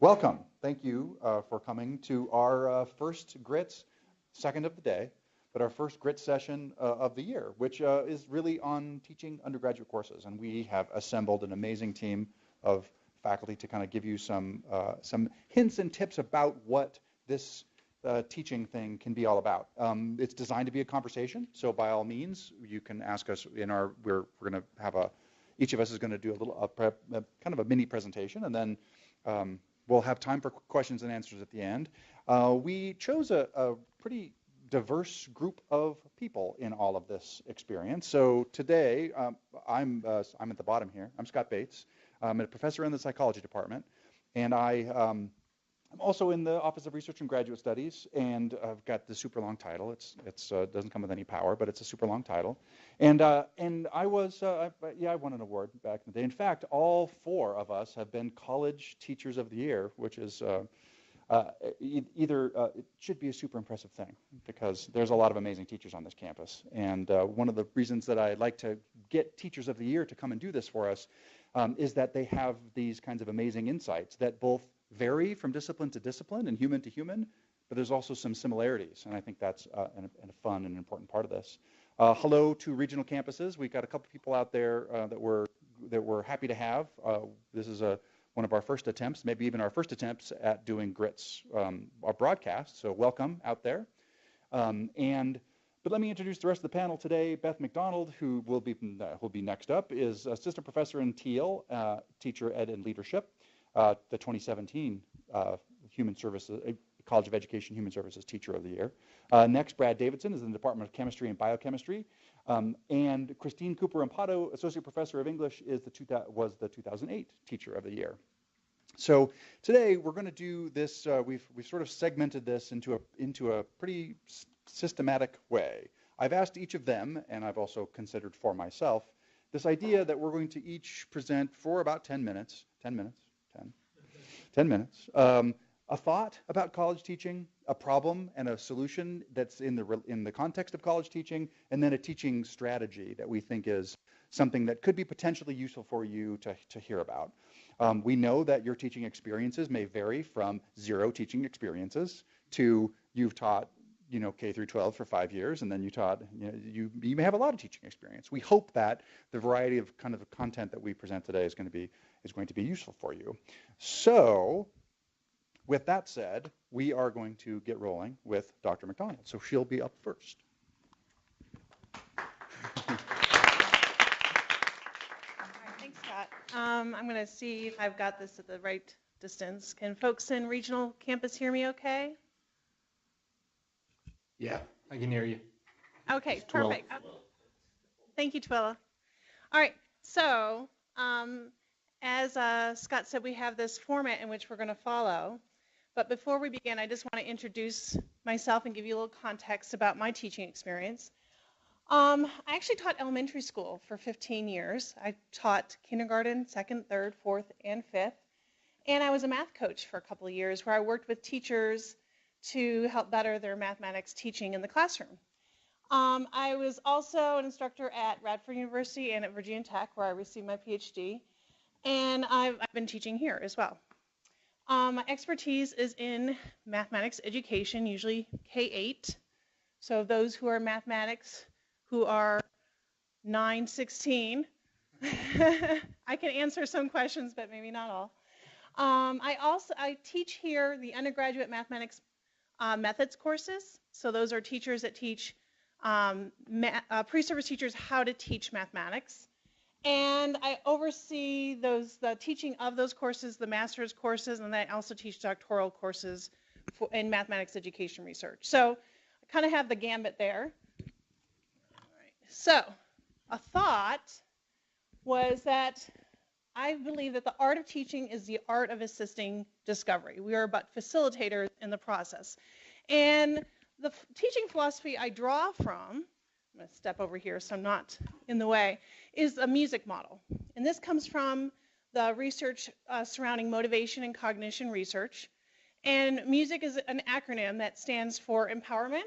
Welcome. Thank you for coming to our first GRITS, second of the day, but our first GRITS session of the year, which is really on teaching undergraduate courses. And we have assembled an amazing team of faculty to kind of give you some hints and tips about what this teaching thing can be all about. It's designed to be a conversation, so by all means, you can ask us in our, we're going to have each of us is going to do kind of a mini presentation, and then we'll have time for questions and answers at the end. We chose a pretty diverse group of people in all of this experience. So today, I'm at the bottom here. I'm Scott Bates. I'm a professor in the psychology department, and I'm also in the Office of Research and Graduate Studies, and I've got the super long title. It doesn't come with any power, but it's a super long title. And I was, I won an award back in the day. In fact, all four of us have been College Teachers of the Year, which is it should be a super impressive thing because there's a lot of amazing teachers on this campus. And one of the reasons that I like to get Teachers of the Year to come and do this for us is that they have these kinds of amazing insights that both vary from discipline to discipline and human to human, but there's also some similarities, and I think that's a fun and important part of this. Hello to regional campuses. We've got a couple people out there that we're happy to have. This is one of our first attempts, maybe even our first attempts at doing GRITS, our broadcast, so welcome out there. But let me introduce the rest of the panel today. Beth McDonald, who will be next up, is assistant professor in Teal, teacher ed and leadership, the 2017 Human Services College of Education Human Services Teacher of the Year. Next, Brad Davidson is in the Department of Chemistry and Biochemistry, and Christine Cooper Ampado, associate professor of English, was the 2008 Teacher of the Year. So today we're going to do this. We've sort of segmented this into a pretty systematic way. I've asked each of them, and I've also considered for myself, this idea that we're going to each present for about 10 minutes, a thought about college teaching, a problem and a solution that's in the context of college teaching, and then a teaching strategy that we think is something that could be potentially useful for you to hear about. We know that your teaching experiences may vary from 0 teaching experiences to you've taught K through 12 for 5 years, and then you taught, you may have a lot of teaching experience. We hope that the variety of kind of content that we present today is going to be useful for you. So, with that said, we are going to get rolling with Dr. McDonald. So she'll be up first. All right, thanks, Scott. I'm going to see if I've got this at the right distance. Can folks in regional campus hear me okay? Yeah, I can hear you. Okay, perfect. Thank you, Twilla. All right, so as Scott said, we have this format in which we're going to follow. But before we begin, I just want to introduce myself and give you a little context about my teaching experience. I actually taught elementary school for 15 years. I taught kindergarten, 2nd, 3rd, 4th, and 5th. And I was a math coach for a couple of years where I worked with teachers to help better their mathematics teaching in the classroom. I was also an instructor at Radford University and at Virginia Tech, where I received my PhD. And I've been teaching here as well. My expertise is in mathematics education, usually K-8. So those who are mathematics, who are 9, 16, I can answer some questions, but maybe not all. I teach here the undergraduate mathematics methods courses. So those are teachers that teach pre-service teachers how to teach mathematics. And I oversee the teaching of those courses, the master's courses, and I also teach doctoral courses in mathematics education research. So I kind of have the gambit there. All right. So a thought was that I believe that the art of teaching is the art of assisting discovery. We are but facilitators in the process. And the teaching philosophy I draw from, I'm going to step over here so I'm not in the way, is a music model. And this comes from the research surrounding motivation and cognition research. And music is an acronym that stands for empowerment,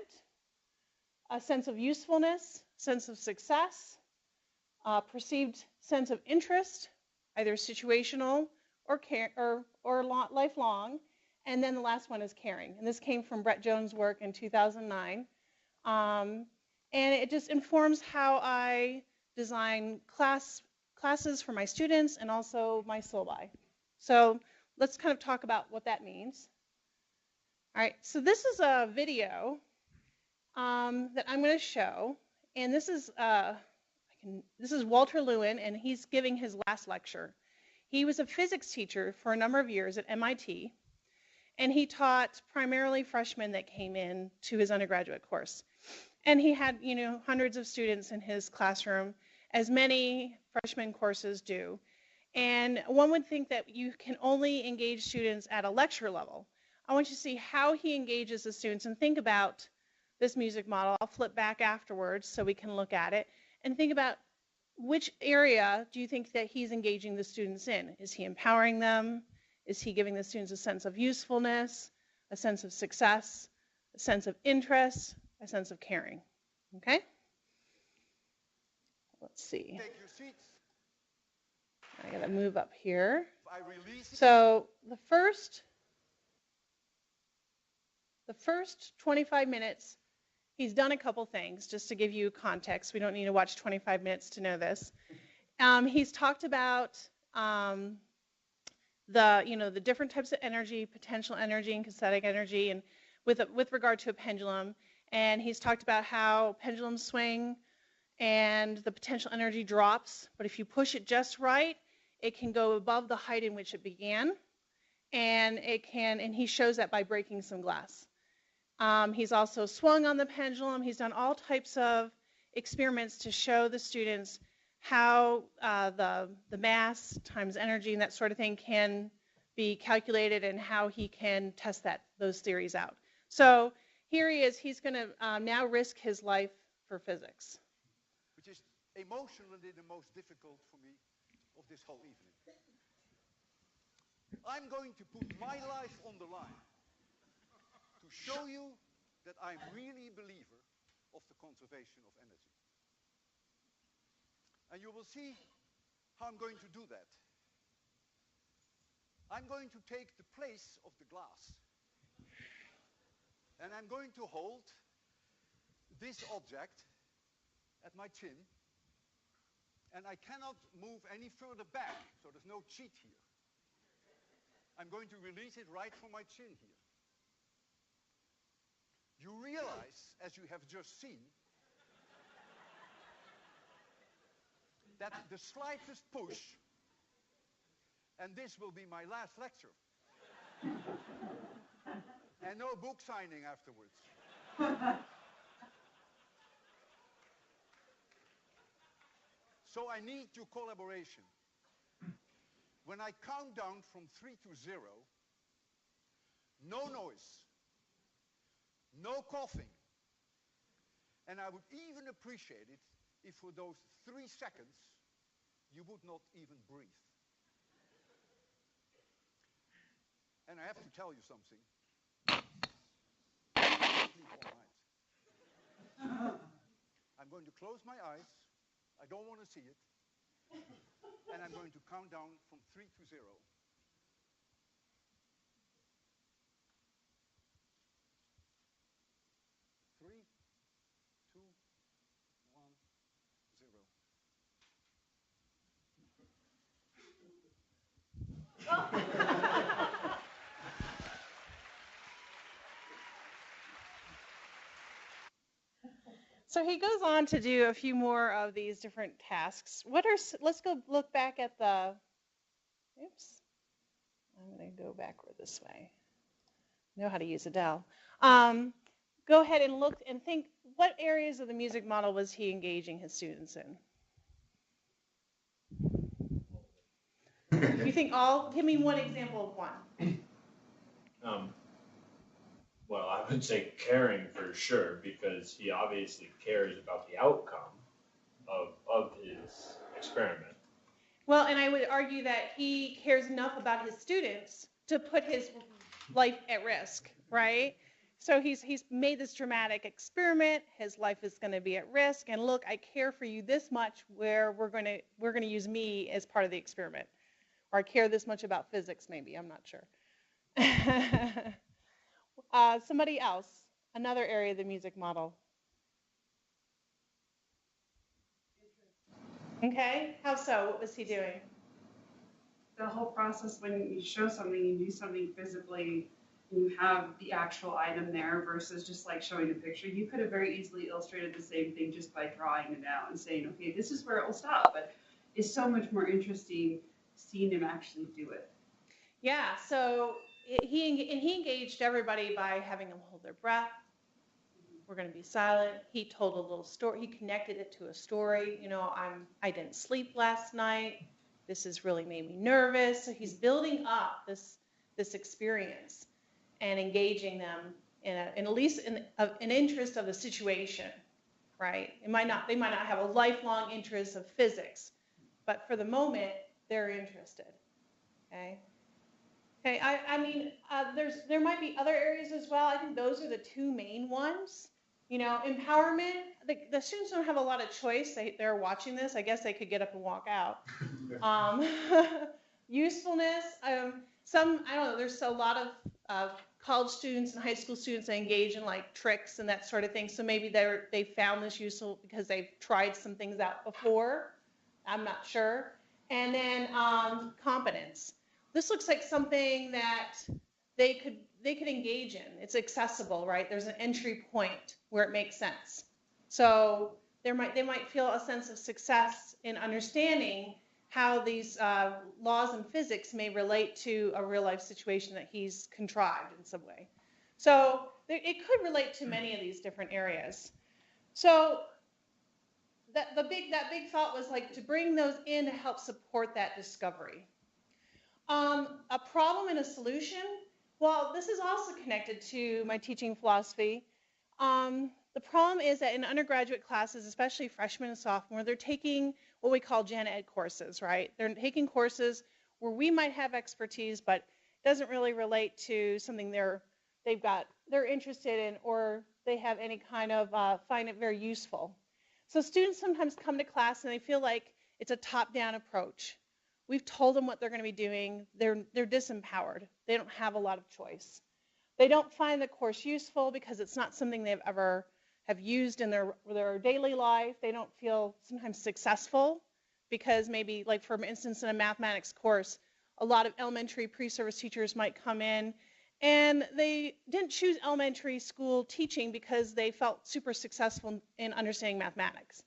a sense of usefulness, sense of success, perceived sense of interest, either situational or or lifelong. And then the last one is caring. And this came from Brett Jones' work in 2009. And it just informs how I design classes for my students and also my syllabi. So let's kind of talk about what that means. All right, so this is a video that I'm going to show. And this is Walter Lewin, and he's giving his last lecture. He was a physics teacher for a number of years at MIT, and he taught primarily freshmen that came in to his undergraduate course. And he had, hundreds of students in his classroom, as many freshman courses do. And one would think that you can only engage students at a lecture level. I want you to see how he engages the students and think about this music model. I'll flip back afterwards so we can look at it and think about which area do you think that he's engaging the students in? Is he empowering them? Is he giving the students a sense of usefulness, a sense of success, a sense of interest, a sense of caring? Okay? Let's see. Take your seats. I gotta move up here. So the first 25 minutes, he's done a couple things, just to give you context. We don't need to watch 25 minutes to know this. He's talked about the different types of energy, potential energy and kinetic energy, and with regard to a pendulum. And he's talked about how pendulums swing and the potential energy drops, but if you push it just right, it can go above the height in which it began, and he shows that by breaking some glass. He's also swung on the pendulum. He's done all types of experiments to show the students how the mass times energy and that sort of thing can be calculated, and how he can test those theories out. So here he is. He's going to now risk his life for physics. Which is emotionally the most difficult for me of this whole evening. I'm going to put my life on the line to show you that I'm really a believer of the conservation of energy. And you will see how I'm going to do that. I'm going to take the place of the glass. And I'm going to hold this object at my chin. And I cannot move any further back, so there's no cheat here. I'm going to release it right from my chin here. You realize, as you have just seen, that the slightest push, and this will be my last lecture, and no book signing afterwards. So I need your collaboration. When I count down from 3 to 0, no noise, no coughing, and I would even appreciate it if for those 3 seconds you would not even breathe. And I have to tell you something. Sleep all night. I'm going to close my eyes. I don't want to see it. And I'm going to count down from 3 to 0. 3, 2, 1, 0. So he goes on to do a few more of these different tasks. Let's go look back at oops, I'm going to go backward this way. Know how to use Adele. Go ahead and look and think, what areas of the music model was he engaging his students in? You think all? Give me one example of one. Well, I would say caring for sure, because he obviously cares about the outcome of his experiment. Well, and I would argue that he cares enough about his students to put his life at risk, right? So he's made this dramatic experiment. His life is going to be at risk, and look, I care for you this much, where we're going to use me as part of the experiment. Or I care this much about physics, maybe, I'm not sure. Somebody else, another area of the music model. Okay, how so? What was he doing? The whole process when you show something, you do something physically, you have the actual item there versus just like showing a picture. You could have very easily illustrated the same thing just by drawing it out and saying, okay, this is where it will stop. But it's so much more interesting seeing him actually do it. Yeah, so he engaged everybody by having them hold their breath. We're going to be silent. He told a little story. He connected it to a story. You know, I didn't sleep last night. This has really made me nervous. So he's building up this experience and engaging them in at least an interest of the situation, right? They might not have a lifelong interest of physics, but for the moment they're interested. Okay. Okay. I mean, there might be other areas as well. I think those are the two main ones. You know, empowerment, the students don't have a lot of choice. They're watching this. I guess they could get up and walk out. Usefulness, I don't know, there's a lot of college students and high school students that engage in like tricks and that sort of thing. So maybe they found this useful because they've tried some things out before. I'm not sure. And then competence. This looks like something that they could engage in. It's accessible, right? There's an entry point where it makes sense. So they might feel a sense of success in understanding how these laws in physics may relate to a real life situation that he's contrived in some way. So it could relate to many of these different areas. So that big thought was like to bring those in to help support that discovery. A problem and a solution. Well, this is also connected to my teaching philosophy. The problem is that in undergraduate classes, especially freshmen and sophomore, they're taking what we call gen ed courses, right? They're taking courses where we might have expertise, but it doesn't really relate to something they're interested in or they have any kind of find it very useful. So students sometimes come to class and they feel like it's a top-down approach. We've told them what they're going to be doing. They're disempowered. They don't have a lot of choice. They don't find the course useful because it's not something they've ever have used in their daily life. They don't feel sometimes successful because maybe, like for instance, in a mathematics course, a lot of elementary pre-service teachers might come in and they didn't choose elementary school teaching because they felt super successful in understanding mathematics.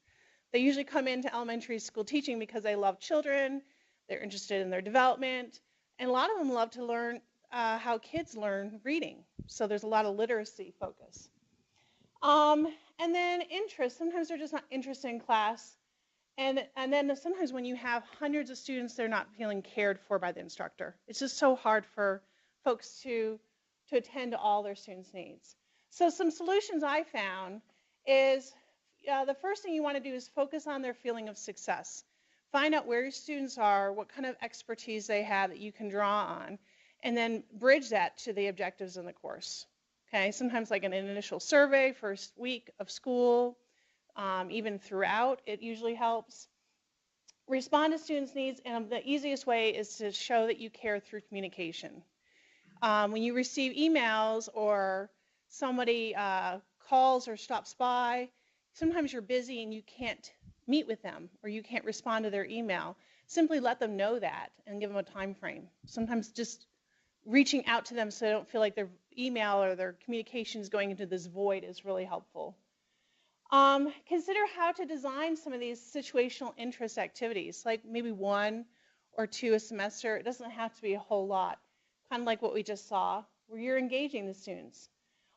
They usually come into elementary school teaching because they love children, they're interested in their development, and a lot of them love to learn how kids learn reading. So there's a lot of literacy focus. And then interest. Sometimes they're just not interested in class. And then sometimes when you have hundreds of students, they're not feeling cared for by the instructor. It's just so hard for folks to attend to all their students' needs. So some solutions I found is the first thing you want to do is focus on their feeling of success. Find out where your students are, what kind of expertise they have that you can draw on, and then bridge that to the objectives in the course. Okay, sometimes like an initial survey, first week of school, even throughout, it usually helps. Respond to students' needs, and the easiest way is to show that you care through communication. When you receive emails or somebody calls or stops by, sometimes you're busy and you can't meet with them or you can't respond to their email. Simply let them know that and give them a time frame. Sometimes just reaching out to them so they don't feel like their email or their communication is going into this void is really helpful. Consider how to design some of these situational interest activities, like maybe 1 or 2 a semester. It doesn't have to be a whole lot, kind of like what we just saw, where you're engaging the students.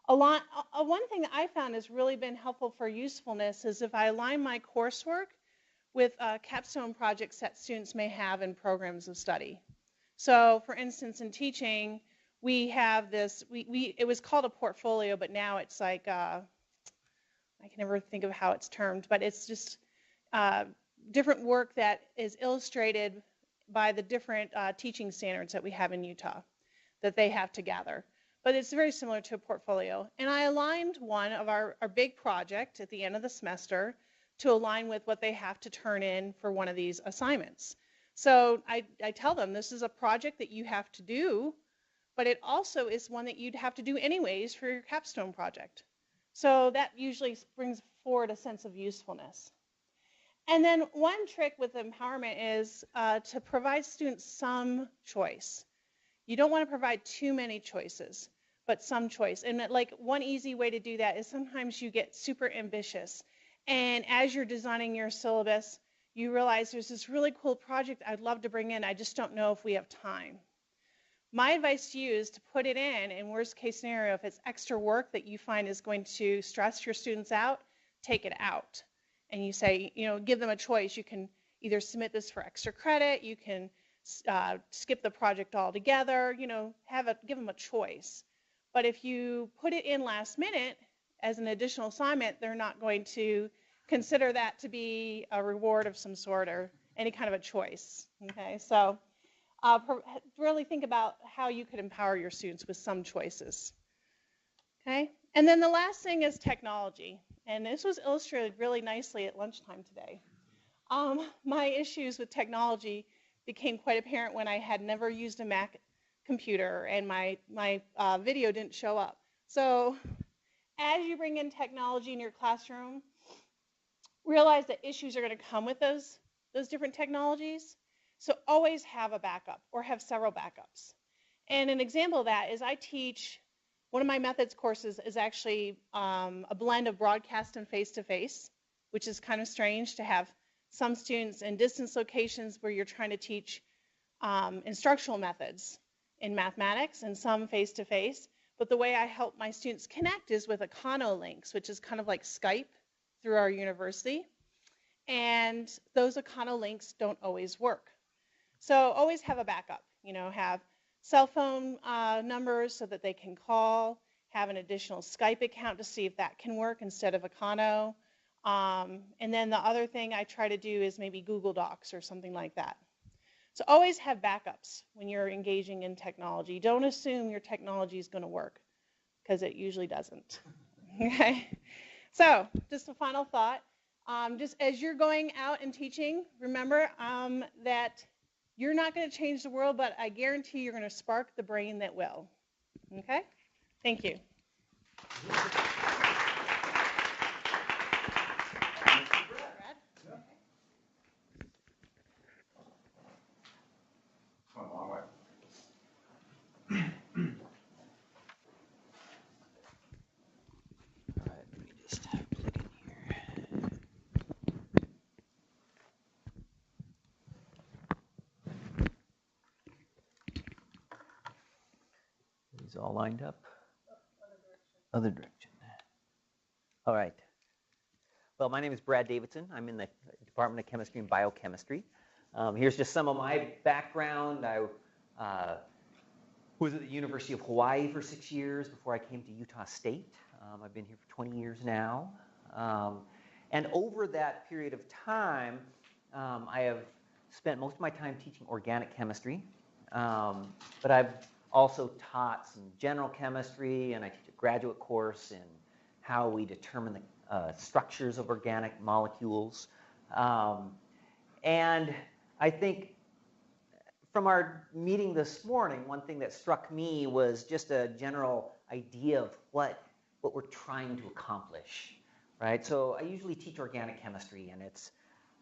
One thing that I found has really been helpful for usefulness is if I align my coursework with capstone projects that students may have in programs of study. So for instance, in teaching, we have this, it was called a portfolio, but now it's like, I can never think of how it's termed, but it's just different work that is illustrated by the different teaching standards that we have in Utah that they have to gather. But it's very similar to a portfolio. And I aligned one of our big project at the end of the semester to align with what they have to turn in for one of these assignments. So I tell them this is a project that you have to do, but it also is one that you'd have to do anyways for your capstone project. So that usually brings forward a sense of usefulness. And then one trick with empowerment is to provide students some choice. You don't want to provide too many choices, but some choice. And like one easy way to do that is sometimes you get super ambitious. And as you're designing your syllabus, you realize there's this really cool project I'd love to bring in. I just don't know if we have time. My advice to you is to put it in worst case scenario, if it's extra work that you find is going to stress your students out, take it out. And you say, you know, give them a choice. You can either submit this for extra credit, you can skip the project altogether, you know, give them a choice. But if you put it in last minute as an additional assignment, they're not going to consider that to be a reward of some sort or any kind of a choice. Okay, so really think about how you could empower your students with some choices. Okay, and then the last thing is technology. And this was illustrated really nicely at lunchtime today. My issues with technology became quite apparent when I had never used a Mac computer and my video didn't show up. So as you bring in technology in your classroom, realize that issues are going to come with those different technologies. So always have a backup or have several backups. And an example of that is I teach, one of my methods courses is actually a blend of broadcast and face-to-face, which is kind of strange to have some students in distance locations where you're trying to teach instructional methods in mathematics and some face-to-face. But the way I help my students connect is with Econo links, which is kind of like Skype through our university. And those Econo links don't always work. So always have a backup, you know, have cell phone numbers so that they can call, have an additional Skype account to see if that can work instead of Econo. And then the other thing I try to do is maybe Google Docs or something like that. So always have backups when you're engaging in technology. Don't assume your technology is going to work, because it usually doesn't. Okay? So just a final thought. Just as you're going out and teaching, remember that you're not going to change the world, but I guarantee you're going to spark the brain that will. Okay? Thank you. These all lined up? Other direction. All right. Well, my name is Brad Davidson. I'm in the Department of Chemistry and Biochemistry. Here's just some of my background. I was at the University of Hawaii for 6 years before I came to Utah State. I've been here for 20 years now. And over that period of time, I have spent most of my time teaching organic chemistry. But I've also taught some general chemistry, and I teach a graduate course in how we determine the structures of organic molecules. And I think from our meeting this morning, one thing that struck me was just a general idea of what we're trying to accomplish, right? So I usually teach organic chemistry, and it's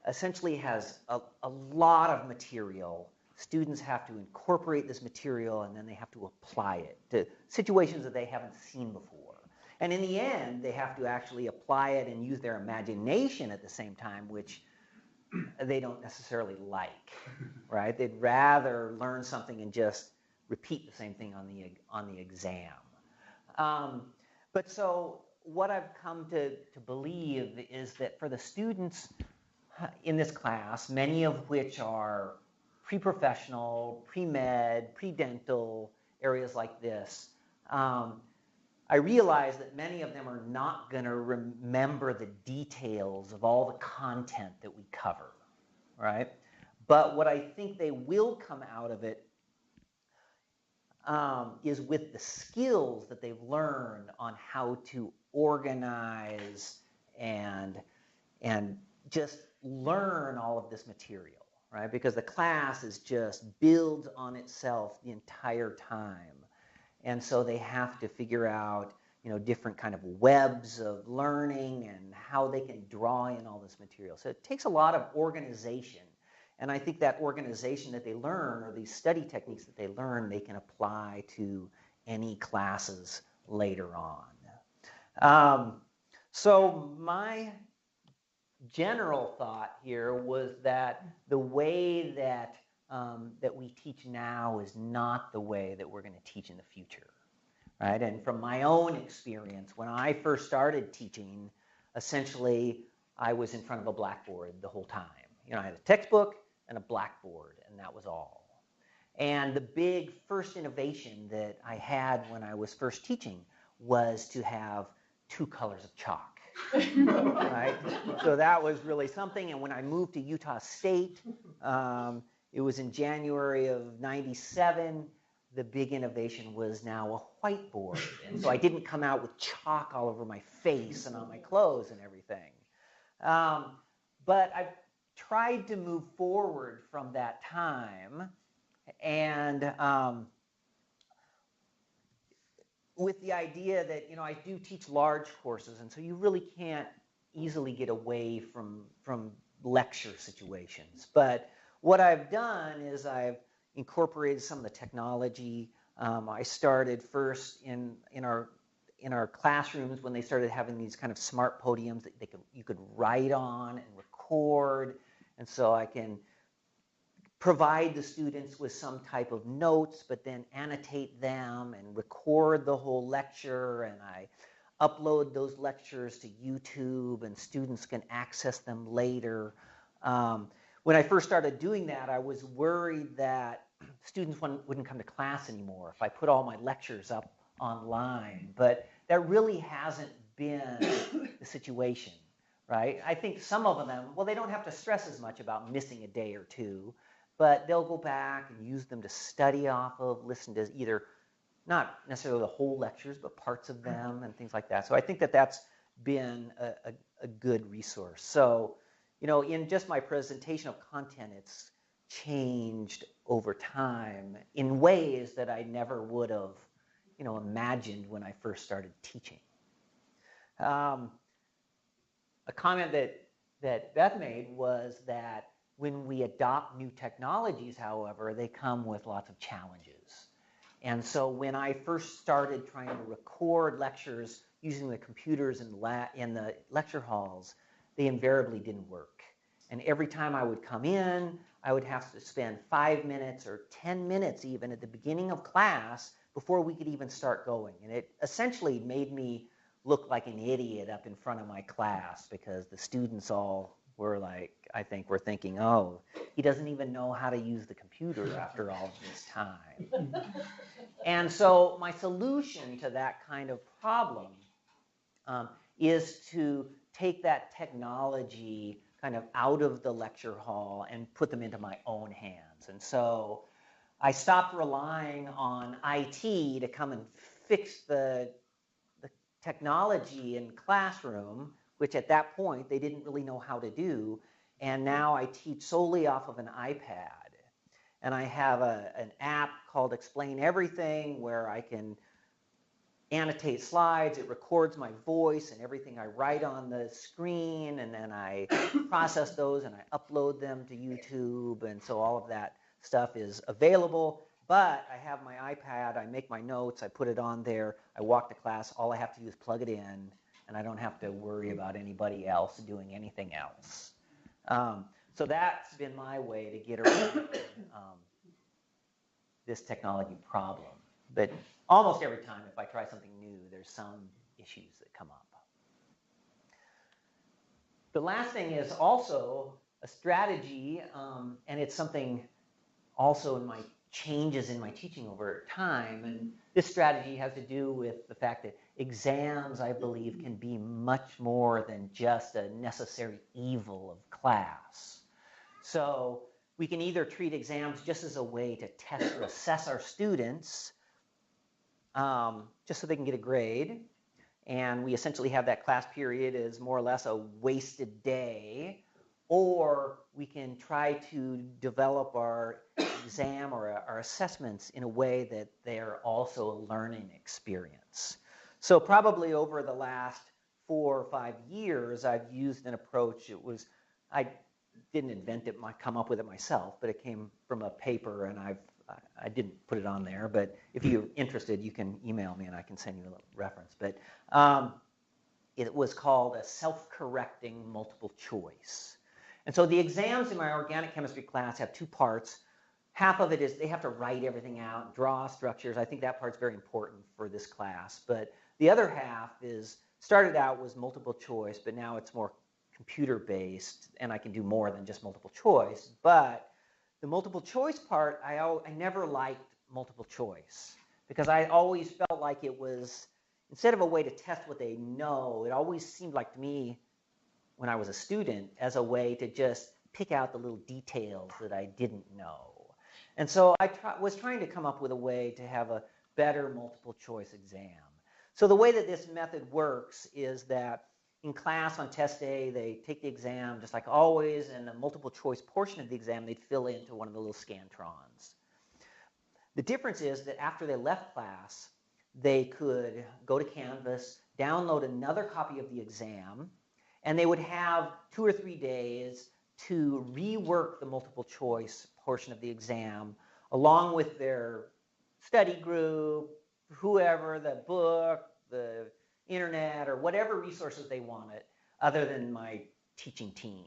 essentially has a lot of material. Students have to incorporate this material, and then they have to apply it to situations that they haven't seen before. And in the end, they have to actually apply it and use their imagination at the same time, which they don't necessarily like, right? They'd rather learn something and just repeat the same thing on the exam. But so what I've come to believe is that for the students in this class, many of which are pre-professional, pre-med, pre-dental, areas like this, I realize that many of them are not going to remember the details of all the content that we cover, right? But what I think they will come out of it is with the skills that they've learned on how to organize and just learn all of this material, right? Because the class is just builds on itself the entire time. And so they have to figure out, different kind of webs of learning and how they can draw in all this material. So it takes a lot of organization. And I think that organization that they learn, or these study techniques that they learn, they can apply to any classes later on. So my general thought here was that the way that that we teach now is not the way that we're going to teach in the future, right? And from my own experience, when I first started teaching, essentially I was in front of a blackboard the whole time. I had a textbook and a blackboard, and that was all. And the big first innovation that I had when I was first teaching was to have 2 colors of chalk. Right? So that was really something. And when I moved to Utah State, it was in January of '97, the big innovation was now a whiteboard. And so I didn't come out with chalk all over my face and on my clothes and everything. But I've tried to move forward from that time, and with the idea that, I do teach large courses, and so you really can't easily get away from lecture situations. But what I've done is I've incorporated some of the technology. I started first in our classrooms when they started having these kind of smart podiums that you could write on and record, and so I can provide the students with some type of notes, but then annotate them and record the whole lecture, and I upload those lectures to YouTube, and students can access them later. When I first started doing that, I was worried that students wouldn't come to class anymore if I put all my lectures up online, but that really hasn't been the situation, right? I think some of them, well, they don't have to stress as much about missing a day or two, but they'll go back and use them to study off of, listen to either, not necessarily the whole lectures, but parts of them and things like that. So I think that that's been a good resource. So, in just my presentation of content, it's changed over time in ways that I never would have, imagined when I first started teaching. A comment that Beth made was that when we adopt new technologies, however, they come with lots of challenges. And so when I first started trying to record lectures using the computers in the lecture halls, they invariably didn't work. And every time I would come in, I would have to spend 5 minutes or 10 minutes even at the beginning of class before we could even start going. And it essentially made me look like an idiot up in front of my class, because the students all were like, I think we're thinking, oh, he doesn't even know how to use the computer after all of this time. And so my solution to that kind of problem is to take that technology kind of out of the lecture hall and put them into my own hands. And so I stopped relying on IT to come and fix the technology in classroom, which at that point they didn't really know how to do. And now I teach solely off of an iPad. And I have an app called Explain Everything where I can annotate slides. It records my voice and everything I write on the screen, and then I process those and I upload them to YouTube. And so all of that stuff is available. But I have my iPad, I make my notes, I put it on there, I walk to class, all I have to do is plug it in, and I don't have to worry about anybody else doing anything else. So that's been my way to get around this technology problem. But almost every time if I try something new, there's some issues that come up. The last thing is also a strategy, and it's something also in my changes in my teaching over time, and this strategy has to do with the fact that exams, I believe, can be much more than just a necessary evil of class. So we can either treat exams just as a way to test or assess our students, just so they can get a grade, and we essentially have that class period as more or less a wasted day, or we can try to develop our exam or our assessments in a way that they are also a learning experience. So probably over the last 4 or 5 years, I've used an approach. I didn't invent it, come up with it myself, but it came from a paper, and I didn't put it on there. But if you're interested, you can email me, and I can send you a reference. But it was called a self-correcting multiple choice. And so the exams in my organic chemistry class have 2 parts. Half of it is they have to write everything out, draw structures. I think that part's very important for this class. But the other half started out was multiple choice, but now it's more computer-based, and I can do more than just multiple choice. But the multiple choice part, I never liked multiple choice because I always felt like it was, instead of a way to test what they know, it always seemed like to me when I was a student as a way to just pick out the little details that I didn't know. And so I was trying to come up with a way to have a better multiple choice exam. So the way that this method works is that in class on test day, they take the exam just like always, and the multiple choice portion of the exam, they'd fill into one of the little scantrons. The difference is that after they left class, they could go to Canvas, download another copy of the exam, and they would have 2 or 3 days to rework the multiple choice portion of the exam along with their study group, whoever, the book, the internet, or whatever resources they wanted other than my teaching team.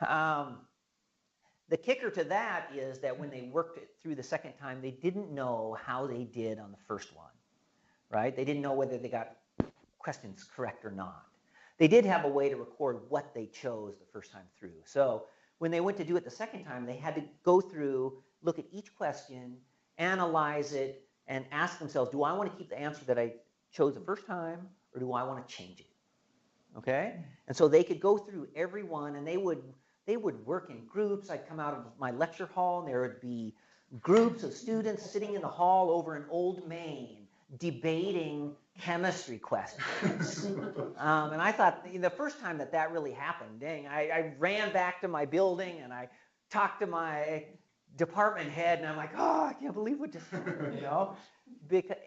The kicker to that is that when they worked it through the second time, they didn't know how they did on the first one, right? They didn't know whether they got questions correct or not. They did have a way to record what they chose the first time through. So when they went to do it the second time, they had to go through, look at each question, analyze it, and ask themselves, do I want to keep the answer that I chose the first time, or do I want to change it? Okay? And so they could go through every one, and they would work in groups. I'd come out of my lecture hall, and there would be groups of students sitting in the hall over an Old Main debating chemistry questions. And I thought, the first time that really happened, dang, I ran back to my building, and I talked to my department head, and I'm like, oh, I can't believe what just happened, you know?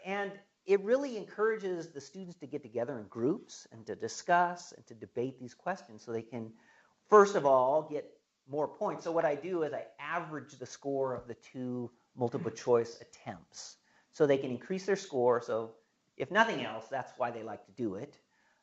And it really encourages the students to get together in groups and to discuss and to debate these questions so they can, first of all, get more points. So what I do is I average the score of the 2 multiple choice attempts so they can increase their score. So if nothing else, that's why they like to do it.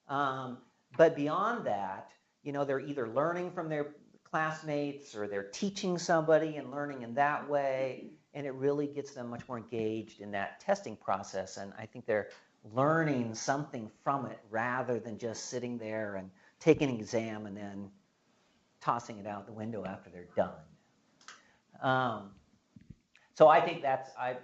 But beyond that, they're either learning from their classmates or they're teaching somebody and learning in that way, and it really gets them much more engaged in that testing process, and I think they're learning something from it rather than just sitting there and taking an exam and then tossing it out the window after they're done. So I think I've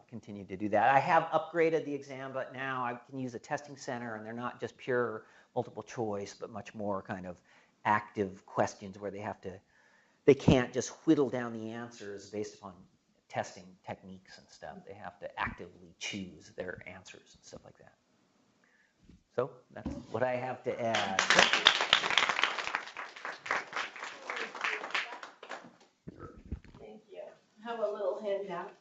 continued to do that. I have upgraded the exam, but now I can use a testing center, and they're not just pure multiple choice, but much more kind of active questions where they can't just whittle down the answers based upon testing techniques and stuff. They have to actively choose their answers and stuff like that. So that's what I have to add. Thank you. I have a little handout.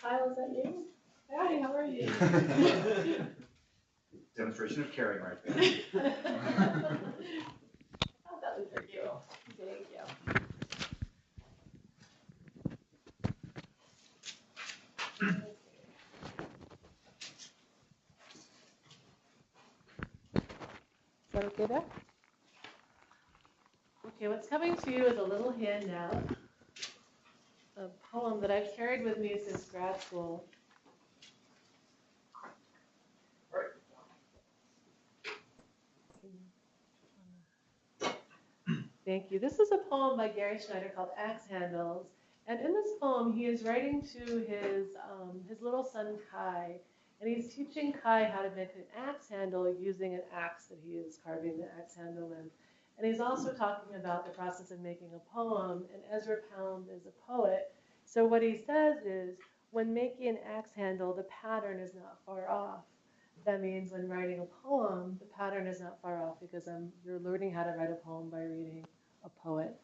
Kyle, is that you? Hi, how are you? Demonstration of caring right there. Oh, that was for you. Thank you. Is that okay there? Okay, what's coming to you is a little handout, a poem that I've carried with me since grad school. Thank you. This is a poem by Gary Schneider called Axe Handles. And in this poem, he is writing to his little son, Kai. And he's teaching Kai how to make an axe handle using an axe that he is carving the axe handle with. And he's also talking about the process of making a poem. And Ezra Pound is a poet. So what he says is, when making an axe handle, the pattern is not far off. That means when writing a poem, the pattern is not far off because you're learning how to write a poem by reading a poet.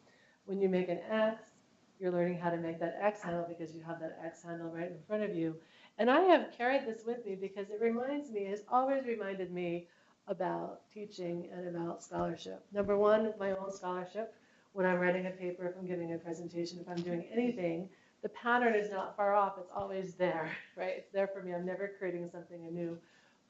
When you make an X, you're learning how to make that X handle because you have that X handle right in front of you. And I have carried this with me because it reminds me, it's always reminded me about teaching and about scholarship. Number one, my own scholarship. When I'm writing a paper, if I'm giving a presentation, if I'm doing anything, the pattern is not far off. It's always there, right? It's there for me. I'm never creating something anew.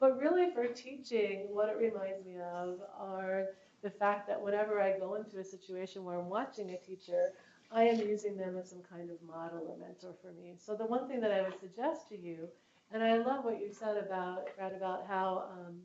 But really for teaching, what it reminds me of are the fact that whenever I go into a situation where I'm watching a teacher, I am using them as some kind of model or mentor for me. So the one thing that I would suggest to you, and I love what you said about, Brad, about how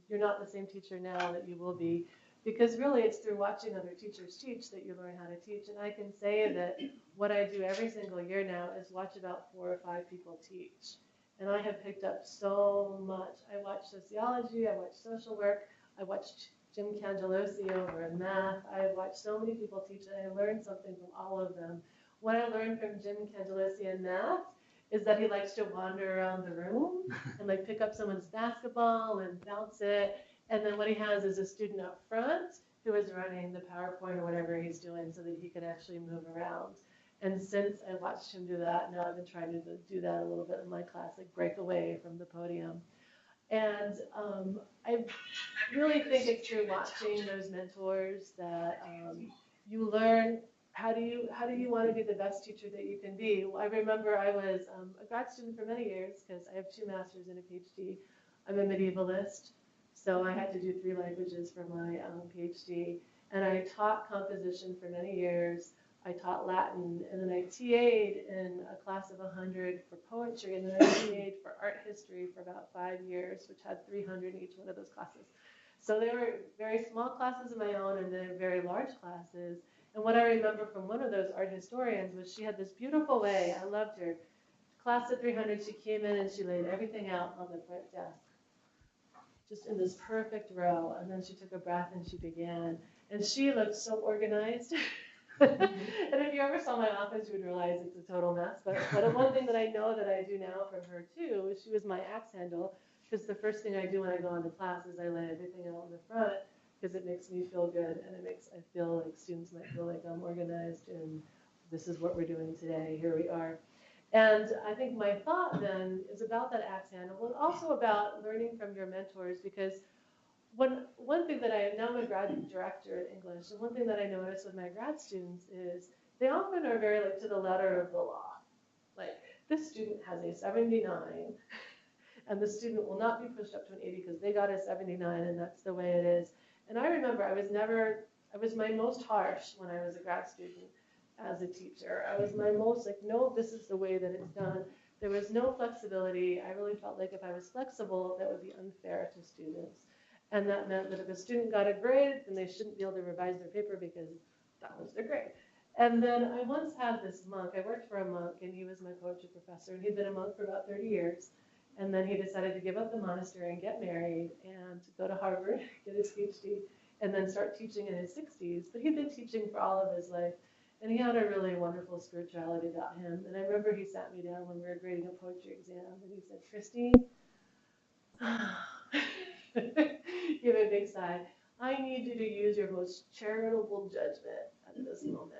you're not the same teacher now that you will be, because really it's through watching other teachers teach that you learn how to teach. And I can say that what I do every single year now is watch about 4 or 5 people teach. And I have picked up so much. I watch sociology, I watch social work, I watched Jim Cangelosi over in math. I have watched so many people teach and I learned something from all of them. What I learned from Jim Cangelosi in math is that he likes to wander around the room and like pick up someone's basketball and bounce it. And then what he has is a student up front who is running the PowerPoint or whatever he's doing so that he can actually move around. And since I watched him do that, now I've been trying to do that a little bit in my class, like break away from the podium. And I really think it's through watching those mentors that you learn how do you want to be the best teacher that you can be. I remember I was a grad student for many years because I have 2 masters and a PhD. I'm a medievalist, so I had to do 3 languages for my PhD. And I taught composition for many years. I taught Latin, and then I TA'd in a class of 100 for poetry, and then I TA'd for art history for about 5 years, which had 300 in each one of those classes. So they were very small classes of my own, and then very large classes. And what I remember from one of those art historians was she had this beautiful way, I loved her. Class of 300, she came in and she laid everything out on the front desk, just in this perfect row, and then she took a breath and she began. And she looked so organized. And if you ever saw my office, you would realize it's a total mess. But one thing that I know that I do now from her too is she was my axe handle, because the first thing I do when I go into class is I lay everything out in the front because it makes me feel good, and I feel like students might feel like I'm organized and this is what we're doing today. Here we are. And I think my thought then is about that axe handle, and also about learning from your mentors, because one thing that now I'm a grad director in English, and one thing that I notice with my grad students is they often are very like to the letter of the law. Like, this student has a 79, and the student will not be pushed up to an 80 because they got a 79, and that's the way it is. And I remember I was my most harsh when I was a grad student as a teacher. I was my most like, no, this is the way that it's done. There was no flexibility. I really felt like if I was flexible, that would be unfair to students. And that meant that if a student got a grade, then they shouldn't be able to revise their paper because that was their grade. And then I once had this monk. I worked for a monk, and he was my poetry professor, and he'd been a monk for about 30 years. And then he decided to give up the monastery and get married and go to Harvard, get his PhD, and then start teaching in his 60s. But he'd been teaching for all of his life, and he had a really wonderful spirituality about him. And I remember he sat me down when we were grading a poetry exam, and he said, Christine, give a big sigh. I need you to use your most charitable judgment at this moment.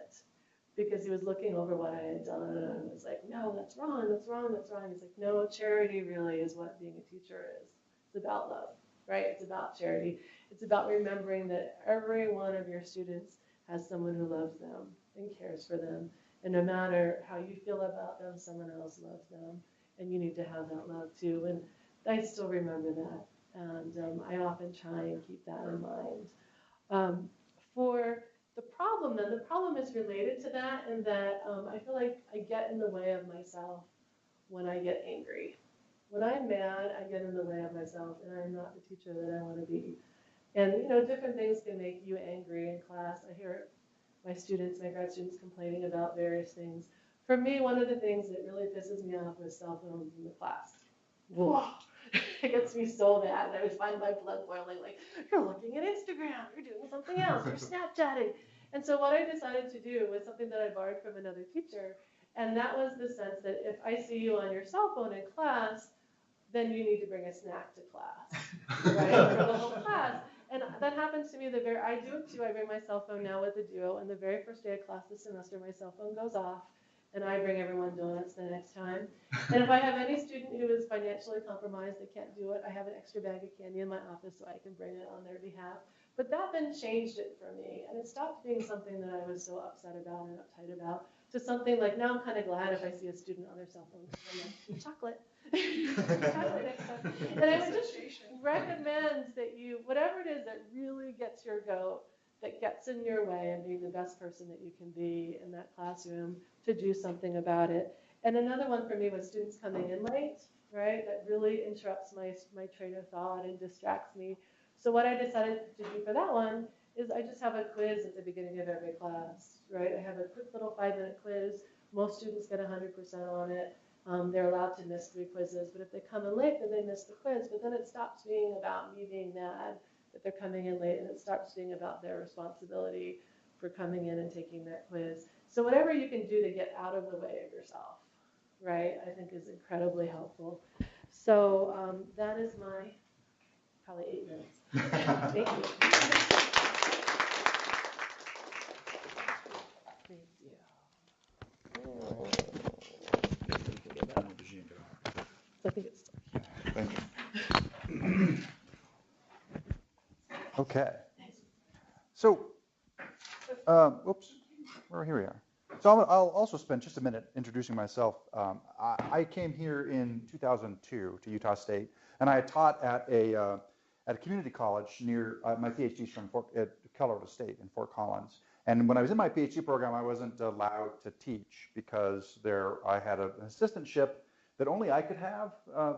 Because he was looking over what I had done and was like, no, that's wrong, that's wrong, that's wrong. He's like, no, charity really is what being a teacher is. It's about love, right? It's about charity. It's about remembering that every one of your students has someone who loves them and cares for them. And no matter how you feel about them, someone else loves them. And you need to have that love too. And I still remember that. And I often try and keep that in mind. For the problem is related to that, in that I feel like I get in the way of myself when I get angry. When I'm mad, I get in the way of myself, and I'm not the teacher that I want to be. And different things can make you angry in class. I hear my grad students complaining about various things. For me, one of the things that really pisses me off is cell phones in the class. Whoa. It gets me so mad. I would find my blood boiling, like, you're looking at Instagram, you're doing something else, you're Snapchatting. And so what I decided to do was something that I borrowed from another teacher, and that was the sense that if I see you on your cell phone in class, then you need to bring a snack to class, right, for the whole class. And that happens to me I do it too. I bring my cell phone now with the duo, and the very first day of class this semester, my cell phone goes off, and I bring everyone donuts the next time. And if I have any student who is financially compromised, they can't do it, I have an extra bag of candy in my office so I can bring it on their behalf. But that then changed it for me, and it stopped being something that I was so upset about and uptight about, to something like, now I'm kind of glad if I see a student on their cell phone, I'm like, chocolate. Chocolate next time. And I would just recommend that you, whatever it is that really gets your goat, that gets in your way and being the best person that you can be in that classroom, to do something about it. And another one for me was students coming in late, right? That really interrupts my train of thought and distracts me. So what I decided to do for that one is I just have a quiz at the beginning of every class, right? I have a quick little 5-minute quiz. Most students get 100% on it. They're allowed to miss 3 quizzes, but if they come in late, then they miss the quiz. But then it stops being about me being mad that they're coming in late, and it starts being about their responsibility for coming in and taking that quiz. So whatever you can do to get out of the way of yourself, right, I think is incredibly helpful. So that is my probably 8 minutes. Thank you. I think it's Thank you. Okay. So, oops, here we are. So I'll also spend just a minute introducing myself. I came here in 2002 to Utah State, and I had taught at a community college near my PhD's from at Colorado State in Fort Collins. And when I was in my PhD program, I wasn't allowed to teach because I had an assistantship that only I could have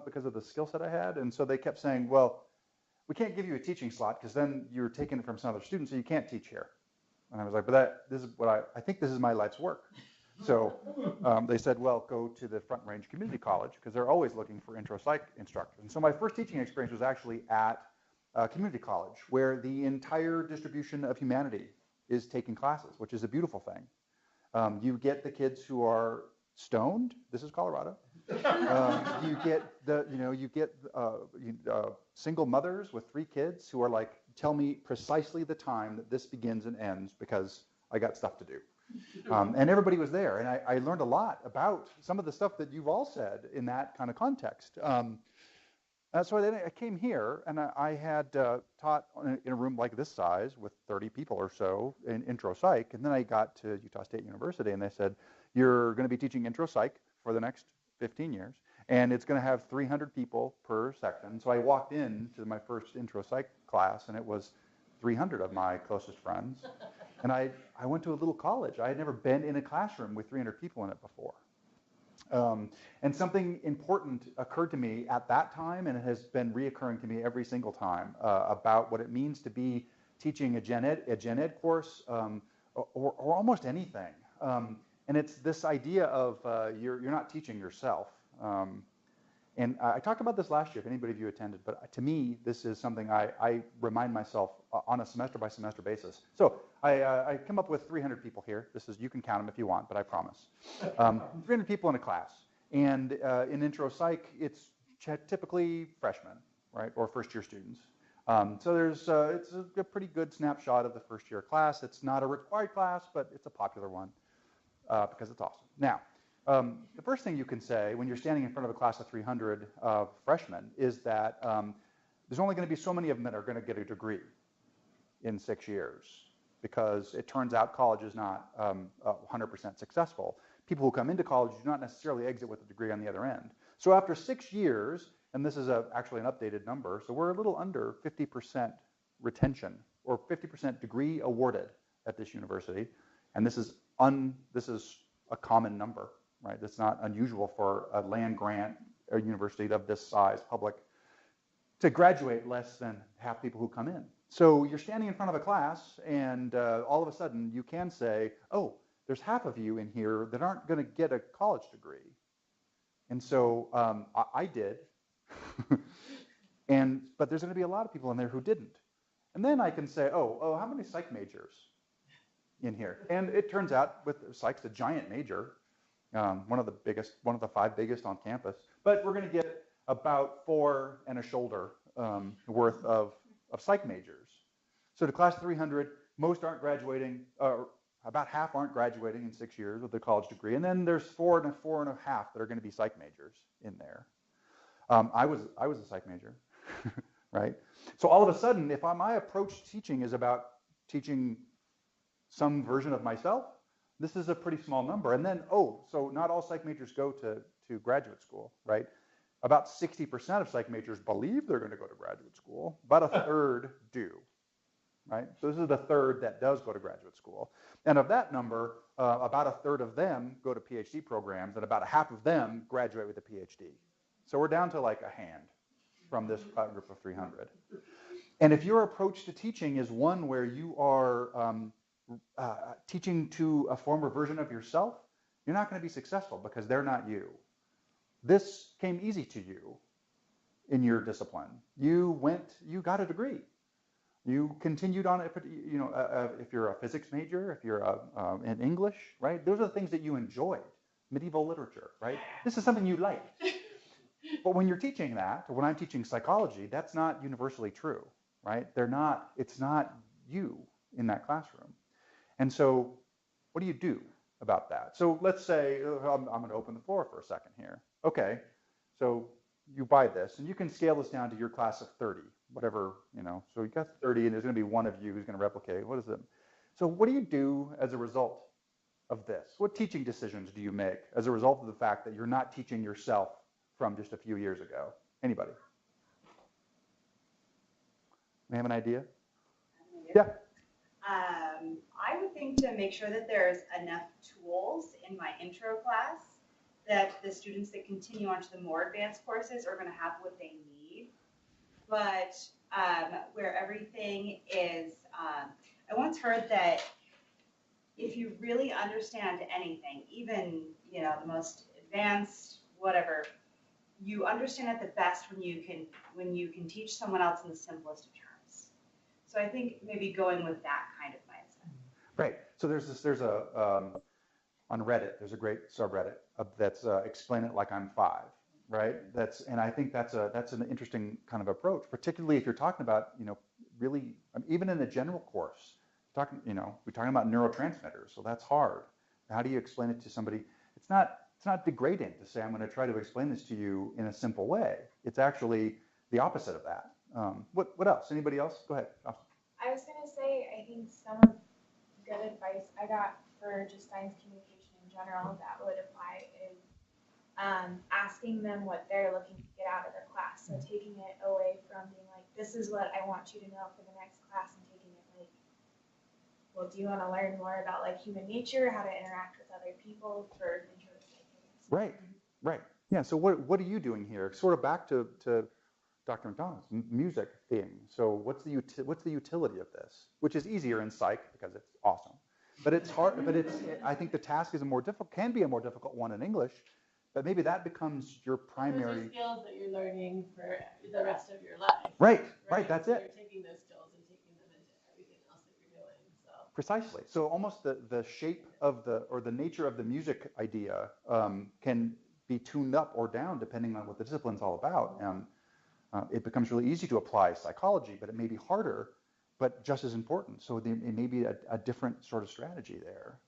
because of the skill set I had. And so they kept saying, well, we can't give you a teaching slot because then you're taking it from some other students, so you can't teach here. And I was like, but this is what I think this is my life's work. So they said, well, go to the Front Range Community College because they're always looking for intro psych instructors. And so my first teaching experience was actually at community college, where the entire distribution of humanity is taking classes, which is a beautiful thing. You get the kids who are stoned. This is Colorado. You get single mothers with 3 kids who are like, tell me precisely the time that this begins and ends because I got stuff to do. And everybody was there, and I learned a lot about some of the stuff that you've all said in that kind of context. So then I came here, and I had taught in a room like this size with 30 people or so in intro psych, and then I got to Utah State University, and they said, you're going to be teaching intro psych for the next 15 years, and it's going to have 300 people per section. So I walked into my first intro psych class, and it was 300 of my closest friends. And I went to a little college. I had never been in a classroom with 300 people in it before. And something important occurred to me at that time, and it has been reoccurring to me every single time, about what it means to be teaching a gen ed course, or almost anything. And it's this idea of you're not teaching yourself. And I talked about this last year, if anybody of you attended, but to me, this is something I remind myself on a semester-by-semester basis. So I come up with 300 people here. You can count them if you want, but I promise. 300 people in a class. And in intro psych, it's typically freshmen, right, or first-year students. So it's a pretty good snapshot of the first-year class. It's not a required class, but it's a popular one because it's awesome. Now, the first thing you can say when you're standing in front of a class of 300 freshmen is that there's only going to be so many of them that are going to get a degree in 6 years, because it turns out college is not 100% successful. People who come into college do not necessarily exit with a degree on the other end. So after 6 years, and this is actually an updated number, so we're a little under 50% retention, or 50% degree awarded at this university, and this is a common number. Right, that's not unusual for a land grant or university of this size, public, to graduate less than half people who come in. So you're standing in front of a class, and all of a sudden you can say, oh, there's half of you in here that aren't going to get a college degree. And so I did, but there's going to be a lot of people in there who didn't. And then I can say, oh, how many psych majors in here? And it turns out with psych's a giant major. One of the 5 biggest on campus. But we're going to get about 4 and a shoulder worth of psych majors. So the class 300, most aren't graduating, about half aren't graduating in 6 years with a college degree, and then there's 4 and 4.5 that are going to be psych majors in there. I was a psych major, right? So all of a sudden, if my approach to teaching is about teaching some version of myself, this is a pretty small number. And then, so not all psych majors go to graduate school, right? About 60% of psych majors believe they're going to go to graduate school. About a third do, right? So this is the third that does go to graduate school. And of that number, about a third of them go to PhD programs, and about a half of them graduate with a PhD. So we're down to like a hand from this group of 300. And if your approach to teaching is one where you are teaching to a former version of yourself, you're not going to be successful because they're not you. This came easy to you in your discipline. You got a degree. You continued on it, if you're a physics major, if you're in English, right? Those are the things that you enjoyed. Medieval literature, right? This is something you liked. But when you're teaching that, or when I'm teaching psychology, that's not universally true, right? It's not you in that classroom. And so what do you do about that? So let's say, I'm going to open the floor for a second here. Okay, so you buy this, and you can scale this down to your class of 30, whatever, So you got 30, and there's going to be one of you who's going to replicate. What is it? So what do you do as a result of this? What teaching decisions do you make as a result of the fact that you're not teaching yourself from just a few years ago? Anybody? You have an idea? Yeah. I would think to make sure that there's enough tools in my intro class that the students that continue on to the more advanced courses are going to have what they need. But where everything is, I once heard that if you really understand anything, even the most advanced whatever, you understand it the best when you can teach someone else in the simplest of terms. So I think maybe going with that kind of mindset. Right. So there's on Reddit, there's a great subreddit that's explain it like I'm 5, right? And I think that's an interesting kind of approach, particularly if you're talking about, really, even in a general course, we're talking about neurotransmitters, so that's hard. How do you explain it to somebody? It's not degrading to say I'm going to try to explain this to you in a simple way. It's actually the opposite of that. What else? Anybody else? Go ahead. I was going to say, I think some good advice I got for just science communication in general that would apply is asking them what they're looking to get out of their class. So taking it away from being like, this is what I want you to know for the next class, and taking it like, well, do you want to learn more about like human nature, how to interact with other people for intro to psych? Right. Yeah. So what are you doing here? Sort of back to Dr. McDonald's music theme. So what's the utility of this? Which is easier in psych because it's awesome, but it's hard. But I think the task is can be a more difficult one in English. But maybe that becomes your primary. Those are skills that you're learning for the rest of your life. Right. That's so it. You're taking those skills and taking them into everything else that you're doing. So. Precisely. So almost the shape of the nature of the music idea can be tuned up or down depending on what the discipline's all about. And it becomes really easy to apply psychology, but it may be harder, but just as important. So it may be a different sort of strategy there.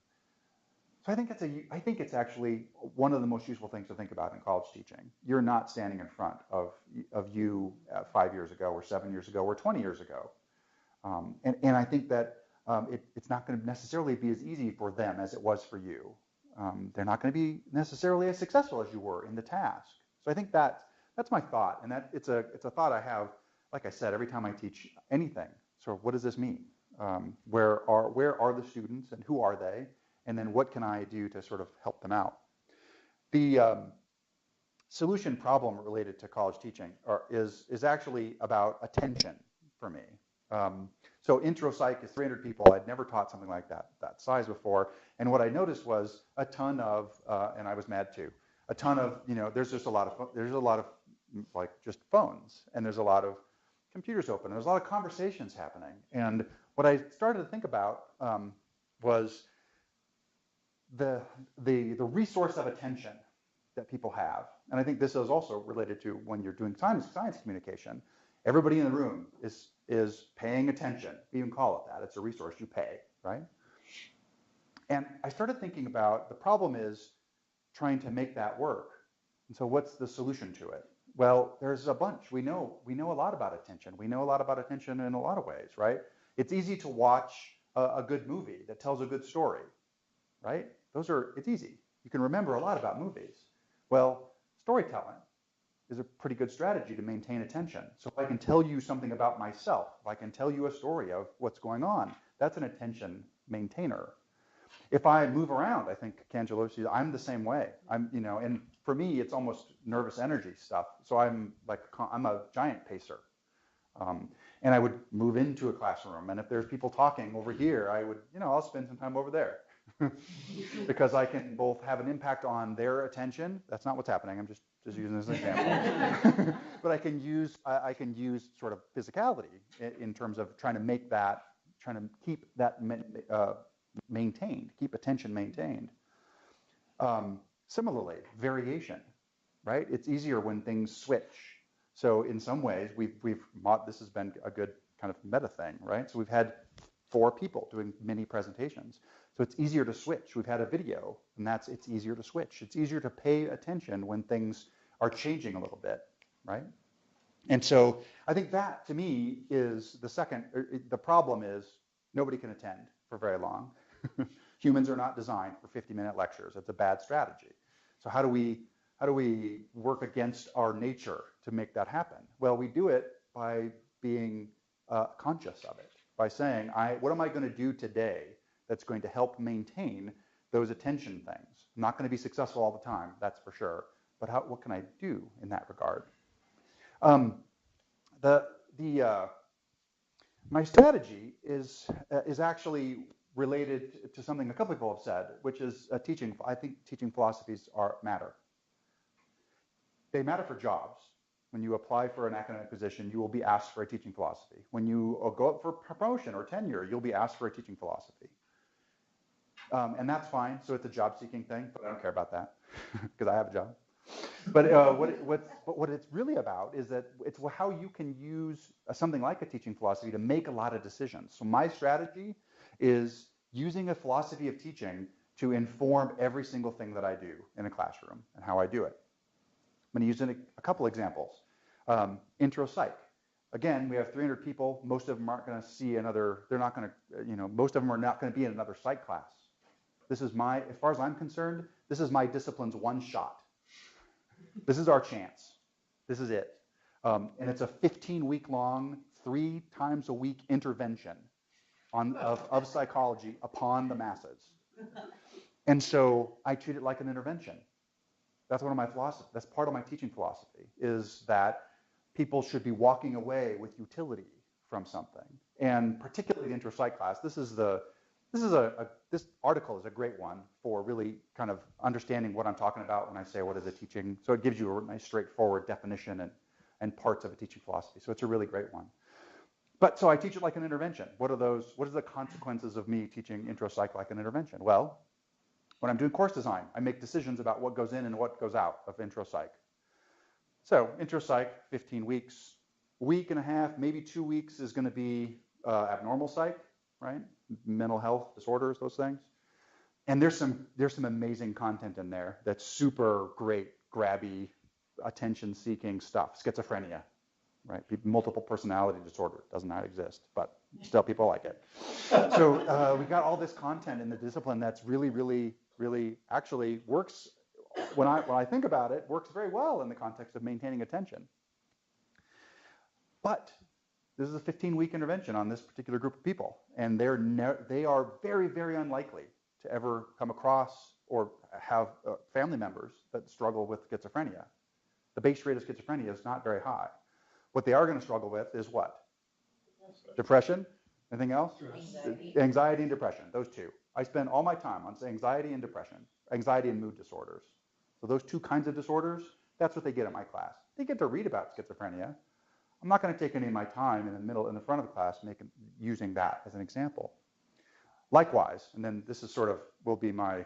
So I think it's actually one of the most useful things to think about in college teaching. You're not standing in front of you 5 years ago or 7 years ago or 20 years ago. And I think that it's not going to necessarily be as easy for them as it was for you. They're not going to be necessarily as successful as you were in the task. So I think that's my thought, and that it's a thought I have, like I said, every time I teach anything. So what does this mean? Where are the students, and who are they? And then what can I do to sort of help them out? The solution problem related to college teaching is actually about attention for me. So intro psych is 300 people. I'd never taught something like that size before. And what I noticed was a ton of, and I was mad too, a ton of, there's a lot of like just phones, and there's a lot of computers open. There's a lot of conversations happening. And what I started to think about was the resource of attention that people have And I think this is also related to when you're doing science communication. Everybody in the room is paying attention. We even call it that. It's a resource you pay, right? And I started thinking about the problem is trying to make that work. And so what's the solution to it? Well, there's a bunch. We know a lot about attention. We know a lot about attention in a lot of ways, right? It's easy to watch a good movie that tells a good story, right? It's easy. You can remember a lot about movies. Well, storytelling is a pretty good strategy to maintain attention. So if I can tell you something about myself, if I can tell you a story of what's going on, that's an attention maintainer. If I move around, I think Cangelosi, I'm the same way. And for me, it's almost nervous energy stuff. So I'm a giant pacer. And I would move into a classroom, and if there's people talking over here, I would, I'll spend some time over there because I can both have an impact on their attention. That's not what's happening. I'm just using this as an example. But I can use sort of physicality in terms of trying to keep that maintained, keep attention maintained. Similarly, variation, right? It's easier when things switch. So in some ways, this has been a good kind of meta thing, right? So we've had 4 people doing mini presentations. So it's easier to switch. We've had a video, and it's easier to switch. It's easier to pay attention when things are changing a little bit, right? And so I think that, to me, is the problem is nobody can attend for very long. Humans are not designed for 50-minute lectures. It's a bad strategy. So how do we work against our nature to make that happen? Well, we do it by being conscious of it, by saying, what am I going to do today that's going to help maintain those attention things? I'm not going to be successful all the time, that's for sure, but what can I do in that regard? My strategy is actually related to something a couple people have said, which is teaching. I think teaching philosophies matter. They matter for jobs. When you apply for an academic position, you will be asked for a teaching philosophy. When you go up for promotion or tenure, you'll be asked for a teaching philosophy. And that's fine. So it's a job-seeking thing, but I don't care about that because I have a job. But what it's really about is that it's how you can use something like a teaching philosophy to make a lot of decisions. So my strategy is using a philosophy of teaching to inform every single thing that I do in a classroom and how I do it. I'm going to use a couple examples. Intro psych. Again, we have 300 people. Most of them aren't going to see most of them are not going to be in another psych class. This is as far as I'm concerned, this is my discipline's one shot. This is our chance. This is it. And it's a 15-week-long, 3 times a week intervention of psychology upon the masses. And so I treat it like an intervention. That's one of my philosophies. That's part of my teaching philosophy, is that people should be walking away with utility from something. And particularly the intro psych class, this article is a great one for really kind of understanding what I'm talking about when I say what is a teaching. So it gives you a nice straightforward definition and parts of a teaching philosophy. So it's a really great one. But so I teach it like an intervention. What are the consequences of me teaching intro psych like an intervention? Well, when I'm doing course design, I make decisions about what goes in and what goes out of intro psych. So intro psych, 15 weeks, week and a half, maybe 2 weeks is going to be abnormal psych, right? Mental health disorders, those things. And there's some amazing content in there that's super great, grabby, attention-seeking stuff. Schizophrenia, right? Multiple personality disorder does not exist, but still people like it. So we got all this content in the discipline that's really, really, really actually works. When I think about it, works very well in the context of maintaining attention. But this is a 15-week intervention on this particular group of people, and they are very, very unlikely to ever come across or have family members that struggle with schizophrenia. The base rate of schizophrenia is not very high. What they are going to struggle with is what? Depression? Anything else? Anxiety and depression, those two. I spend all my time on anxiety and depression, anxiety and mood disorders. So those 2 kinds of disorders, that's what they get in my class. They get to read about schizophrenia. I'm not going to take any of my time in the front of the class using that as an example. Likewise, and then this will be my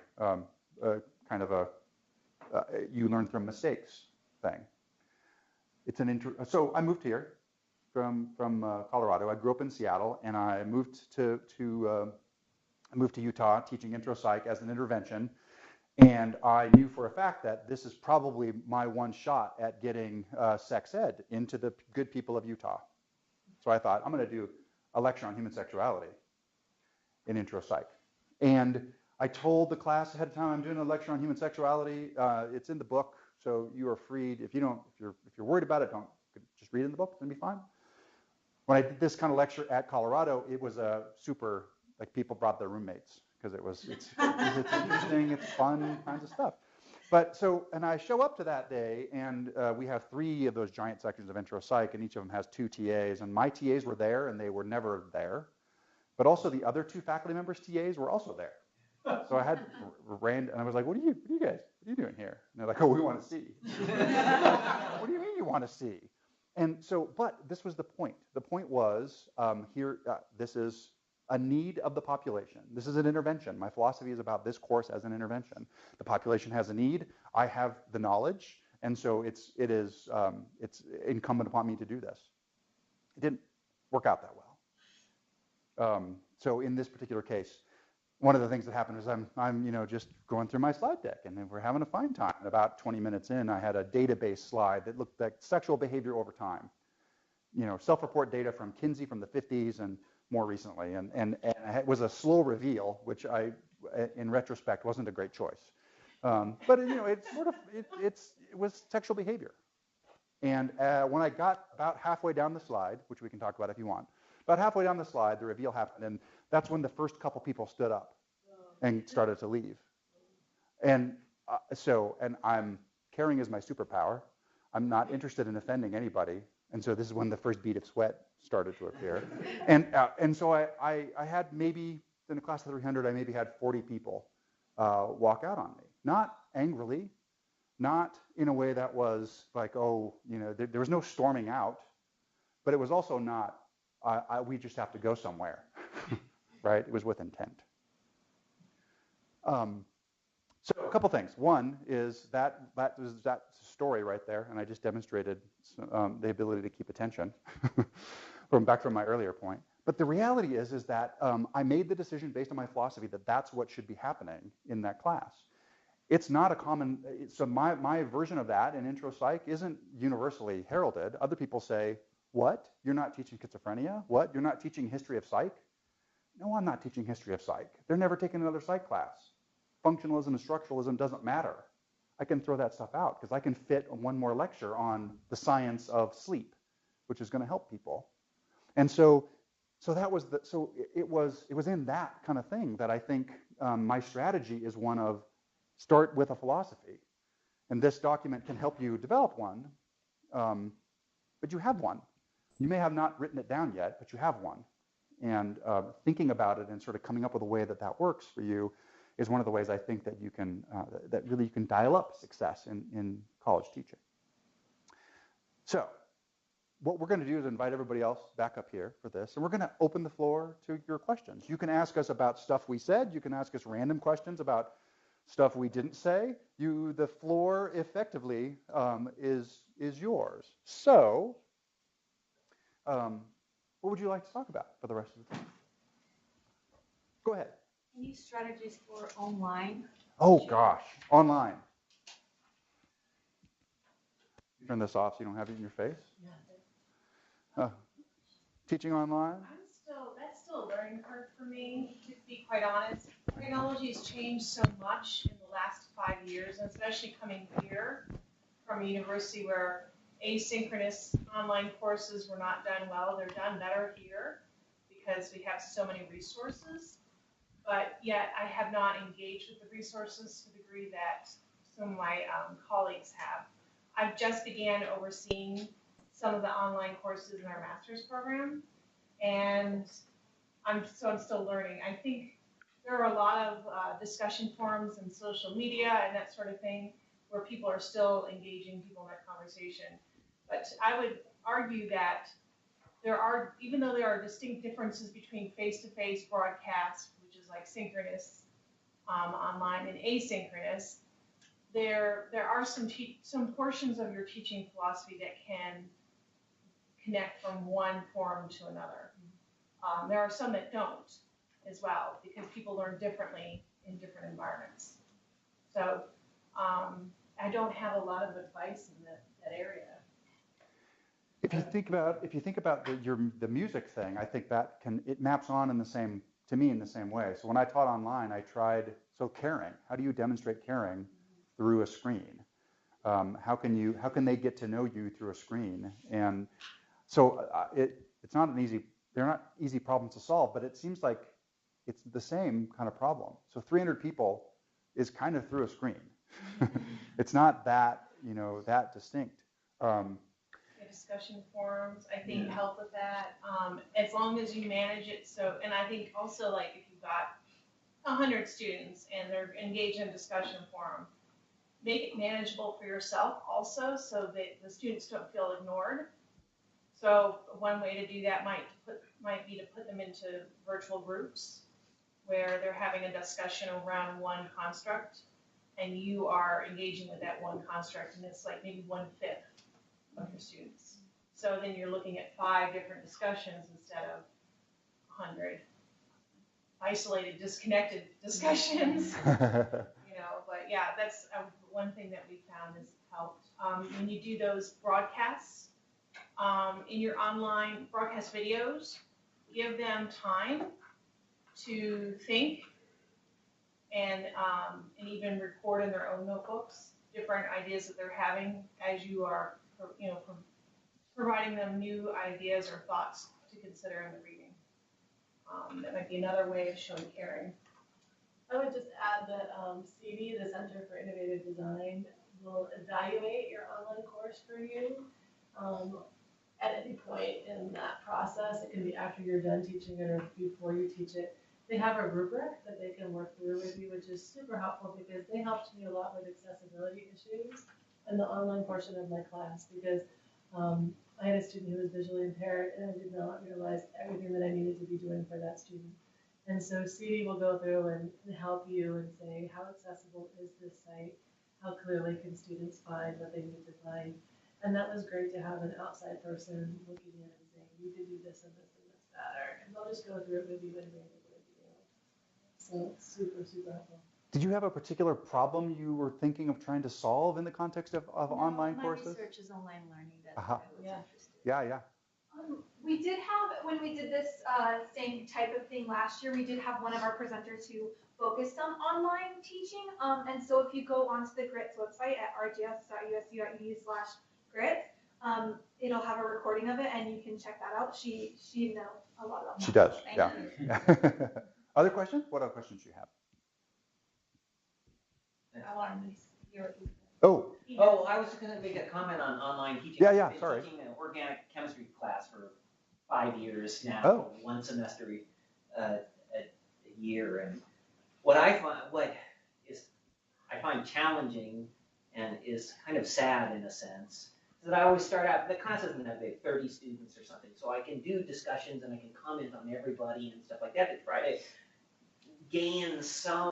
you learn from mistakes. thing. It's an so I moved here from Colorado. I grew up in Seattle, and I moved to Utah teaching intro psych as an intervention. And I knew for a fact that this is probably my one shot at getting sex ed into the good people of Utah. So I thought, I'm going to do a lecture on human sexuality in intro psych. And I told the class ahead of time, I'm doing a lecture on human sexuality. It's in the book, so you are free. If you're worried about it, don't just read it in the book. It's going to be fine. When I did this kind of lecture at Colorado, it was a super, like, people brought their roommates because it's interesting, it's fun, kinds of stuff. But so, and I show up to that day, and we have 3 of those giant sections of intro psych, and each of them has 2 TAs, and my TAs were there, and they were never there. But also the other 2 faculty members' TAs were also there. So I had and I was like, what are you doing here? And they're like, oh, we want to see. What do you mean you want to see? And so, but this was the point. The point was, this is a need of the population. This is an intervention. My philosophy is about this course as an intervention. The population has a need. I have the knowledge, and so it's incumbent upon me to do this. It didn't work out that well. So in this particular case, one of the things that happened is I'm just going through my slide deck, and then we're having a fine time. And about 20 minutes in, I had a database slide that looked like sexual behavior over time. Self-report data from Kinsey from the 50s and more recently, and it was a slow reveal, which in retrospect, wasn't a great choice. But it was sexual behavior. And when I got about halfway down the slide, which we can talk about if you want, about halfway down the slide, the reveal happened, and that's when the first couple people stood up and started to leave. And and I'm caring is my superpower. I'm not interested in offending anybody. And so this is when the first bead of sweat started to appear. And so I had maybe, in a class of 300, I maybe had 40 people walk out on me. Not angrily, not in a way that was like, there was no storming out, but it was also not, we just have to go somewhere, right? It was with intent. So a couple things. One is that story right there, and I just demonstrated the ability to keep attention back from my earlier point. But the reality is that I made the decision based on my philosophy that that's what should be happening in that class. It's not a common, so my version of that in intro psych isn't universally heralded. Other people say, what? You're not teaching schizophrenia? What? You're not teaching history of psych? No, I'm not teaching history of psych. They're never taking another psych class. Functionalism and structuralism doesn't matter. I can throw that stuff out because I can fit one more lecture on the science of sleep, which is going to help people. And so that was it was in that kind of thing that I think my strategy is one of start with a philosophy, and this document can help you develop one, but you have one. You may have not written it down yet, but you have one, and thinking about it and sort of coming up with a way that works for you is one of the ways I think that you can you can dial up success in college teaching. So what we're going to do is invite everybody else back up here for this, and we're going to open the floor to your questions. You can ask us about stuff we said. You can ask us random questions about stuff we didn't say. The floor effectively is yours. So what would you like to talk about for the rest of the time? Go ahead. Any strategies for online? Oh gosh, online. Turn this off so you don't have it in your face. Teaching online? That's still a learning curve for me, to be quite honest. Technology has changed so much in the last 5 years, and especially coming here from a university where asynchronous online courses were not done well. They're done better here because we have so many resources. But yet I have not engaged with the resources to the degree that some of my colleagues have. I've just began overseeing some of the online courses in our master's program, and I'm still learning. I think there are a lot of discussion forums and social media and that sort of thing where people are still engaging people in that conversation. But I would argue that even though there are distinct differences between face-to-face broadcasts, which is like synchronous online, and asynchronous, there are some portions of your teaching philosophy that can connect from one form to another. There are some that don't as well, because people learn differently in different environments. So I don't have a lot of advice in that area. If you think about the music thing, I think that it maps on in the same, to me, in the same way. So when I taught online, I tried, so caring. How do you demonstrate caring through a screen? How can they get to know you through a screen? And so it's not an easy, they're not easy problems to solve, but it seems like it's the same kind of problem. So 300 people is kind of through a screen. It's not that, that distinct. Discussion forums, I think, help with that, as long as you manage it. So, and I think also, like, if you've got 100 students and they're engaged in a discussion forum, make it manageable for yourself also, so that the students don't feel ignored. So one way to do that might be to put them into virtual groups where they're having a discussion around one construct, and you are engaging with that one construct, and it's like maybe 1/5 of your students. So then you're looking at 5 different discussions instead of 100 isolated, disconnected discussions. But yeah, that's one thing that we found has helped. When you do those broadcasts, in your online broadcast videos, give them time to think and even record in their own notebooks different ideas that they're having as you are, providing them new ideas or thoughts to consider in the reading. That might be another way of showing caring. I would just add that CD, the Center for Innovative Design, will evaluate your online course for you at any point in that process. It can be after you're done teaching it or before you teach it. They have a rubric that they can work through with you, which is super helpful because they helped me a lot with accessibility issues in the online portion of my class, because I had a student who was visually impaired, and I did not realize everything that I needed to be doing for that student. And so CD will go through and help you and say, how accessible is this site? How clearly can students find what they need to find? And that was great to have an outside person looking in and saying, you can do this and this and this better. And they'll just go through it with you and bring it with you. So it's super, super helpful. Did you have a particular problem you were thinking of trying to solve in the context of online courses? My research is online learning. That's what I was interested in. Yeah. We did have, when we did this same type of thing last year, we did have one of our presenters who focused on online teaching. And so if you go onto the GrTS website at rgs.usu.edu/GrTS, it'll have a recording of it, and you can check that out. She knows a lot about that. She does, Thank yeah. you. Other questions? What other questions do you have? I want to hear Oh, I was going to make a comment on online teaching. Yeah, I've been sorry. teaching an organic chemistry class for 5 years now, one semester a year. And what I find challenging and is kind of sad in a sense, is that I always start out, the class isn't that big, 30 students or something, so I can do discussions and I can comment on everybody and stuff like that to try to gain some,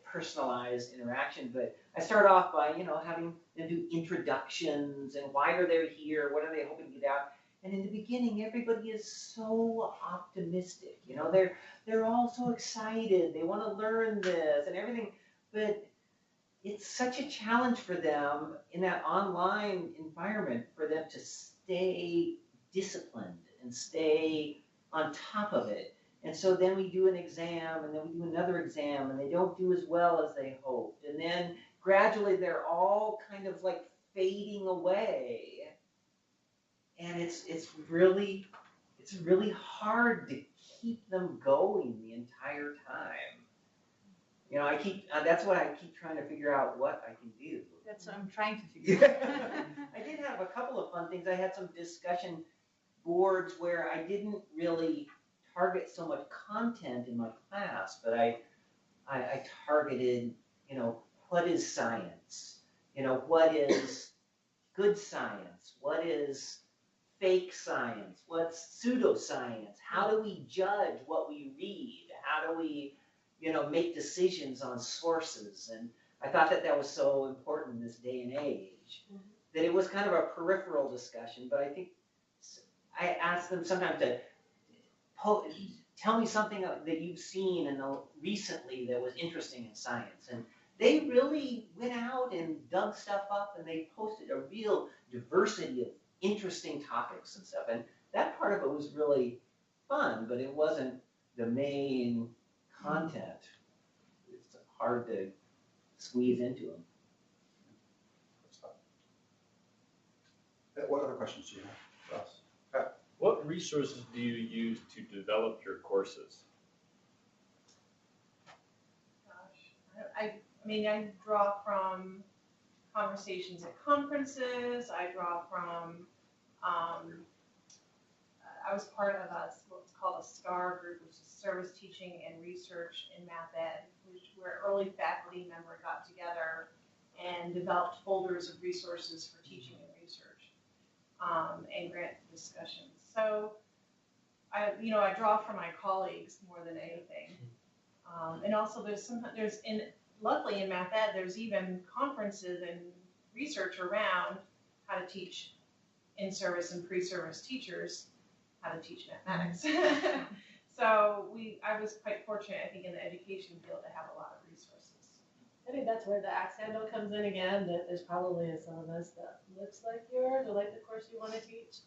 personalized interaction. But I start off by, having them do introductions and why are they here, what are they hoping to get out. And in the beginning, everybody is so optimistic. They're all so excited. They want to learn this and everything. But it's such a challenge for them in that online environment for them to stay disciplined and stay on top of it. And so then we do an exam, and then we do another exam, and they don't do as well as they hoped. And then gradually they're all kind of like fading away. And it's really hard to keep them going the entire time. That's what I keep trying to figure out what I can do. That's what I'm trying to figure out. I did have a couple of fun things. I had some discussion boards where I didn't really target so much content in my class, but I targeted, what is science? What is good science? What is fake science? What's pseudoscience? How do we judge what we read? How do we, make decisions on sources? And I thought that was so important in this day and age that it was kind of a peripheral discussion, but I think I asked them sometimes to tell me something that you've seen recently that was interesting in science. And they really went out and dug stuff up, and they posted a real diversity of interesting topics and stuff. And that part of it was really fun, but it wasn't the main content. It's hard to squeeze into them. What other questions do you have, Ross? What resources do you use to develop your courses? Gosh, I mean, I draw from conversations at conferences. I draw from, I was part of what's called a STAR group, which is Service Teaching and Research in Math Ed, where early faculty member got together and developed folders of resources for teaching and research and grant discussions. So I draw from my colleagues more than anything. And also luckily in Math Ed, there's even conferences and research around how to teach in-service and pre-service teachers how to teach mathematics. So I was quite fortunate, I think, in the education field to have a lot of resources. I think that's where the axe handle comes in again, that there's probably a syllabus that looks like yours or like the course you want to teach.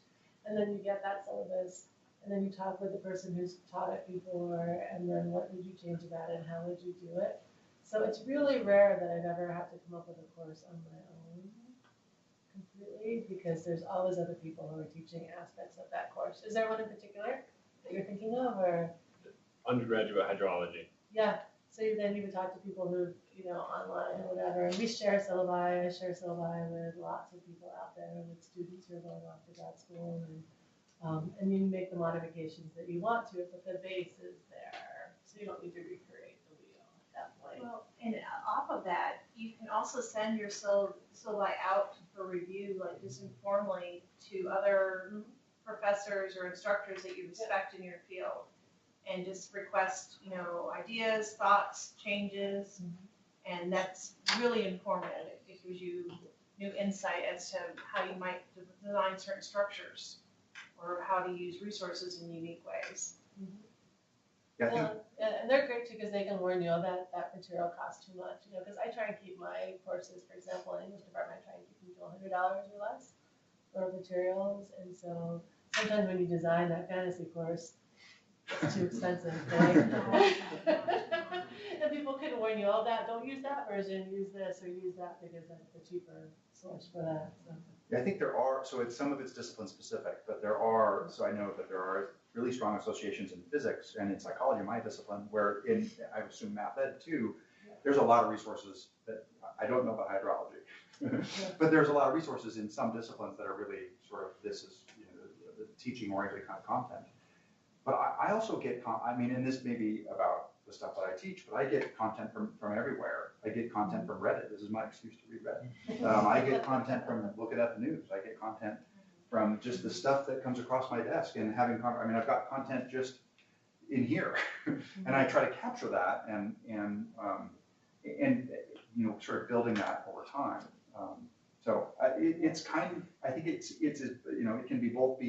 And then you get that syllabus, and then you talk with the person who's taught it before, and then what would you change about it, and how would you do it? So it's really rare that I've ever had to come up with a course on my own completely, because there's always other people who are teaching aspects of that course. Is there one in particular that you're thinking of, or? Undergraduate hydrology. Yeah, so then you would talk to people who, online or whatever, and we share syllabi. I share syllabi with lots of people out there, with students who are going off to grad school, and you make the modifications that you want to, but the base is there, so you don't need to recreate the wheel at that point. Well, and off of that, you can also send your syllabi out for review, like just informally, to other professors or instructors that you respect in your field, and just request, ideas, thoughts, changes, and that's really informative. It gives you new insight as to how you might design certain structures, or how to use resources in unique ways. Yeah, and they're great too, because they can warn you that material costs too much. Because I try and keep my courses, for example, in English department, I try and keep them to $100 or less for materials. And so sometimes when you design that fantasy course, it's too expensive. And people can warn you, don't use that version, use this or use that, because that's the cheaper source for that. So. Yeah, I think there are, some of it's discipline specific, but I know that there are really strong associations in physics and in psychology, my discipline, where I assume math ed too, there's a lot of resources that I don't know about hydrology, but there's a lot of resources in some disciplines that are really sort of, this is the teaching oriented kind of content. But I also get, and this may be about the stuff that I teach, but I get content from everywhere. I get content from Reddit. This is my excuse to read Reddit. I get content from looking at the news. I get content from just the stuff that comes across my desk and having, I've got content just in here, and I try to capture that and sort of building that over time. So it's kind of, I think it can be both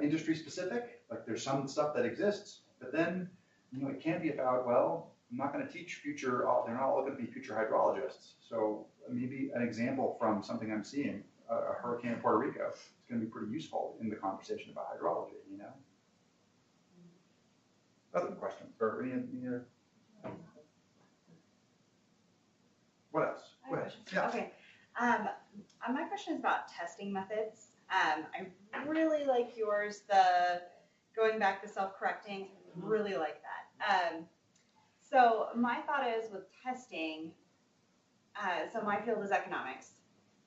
industry specific, like there's some stuff that exists, but then it can be about, well, I'm not going to teach they're not all going to be future hydrologists. So maybe an example from something I'm seeing, a hurricane in Puerto Rico, is going to be pretty useful in the conversation about hydrology, Other questions or any other? What else? Go ahead. Yeah. Okay. My question is about testing methods. I really like yours, the going back to self-correcting, really like that. So my thought is with testing, so my field is economics.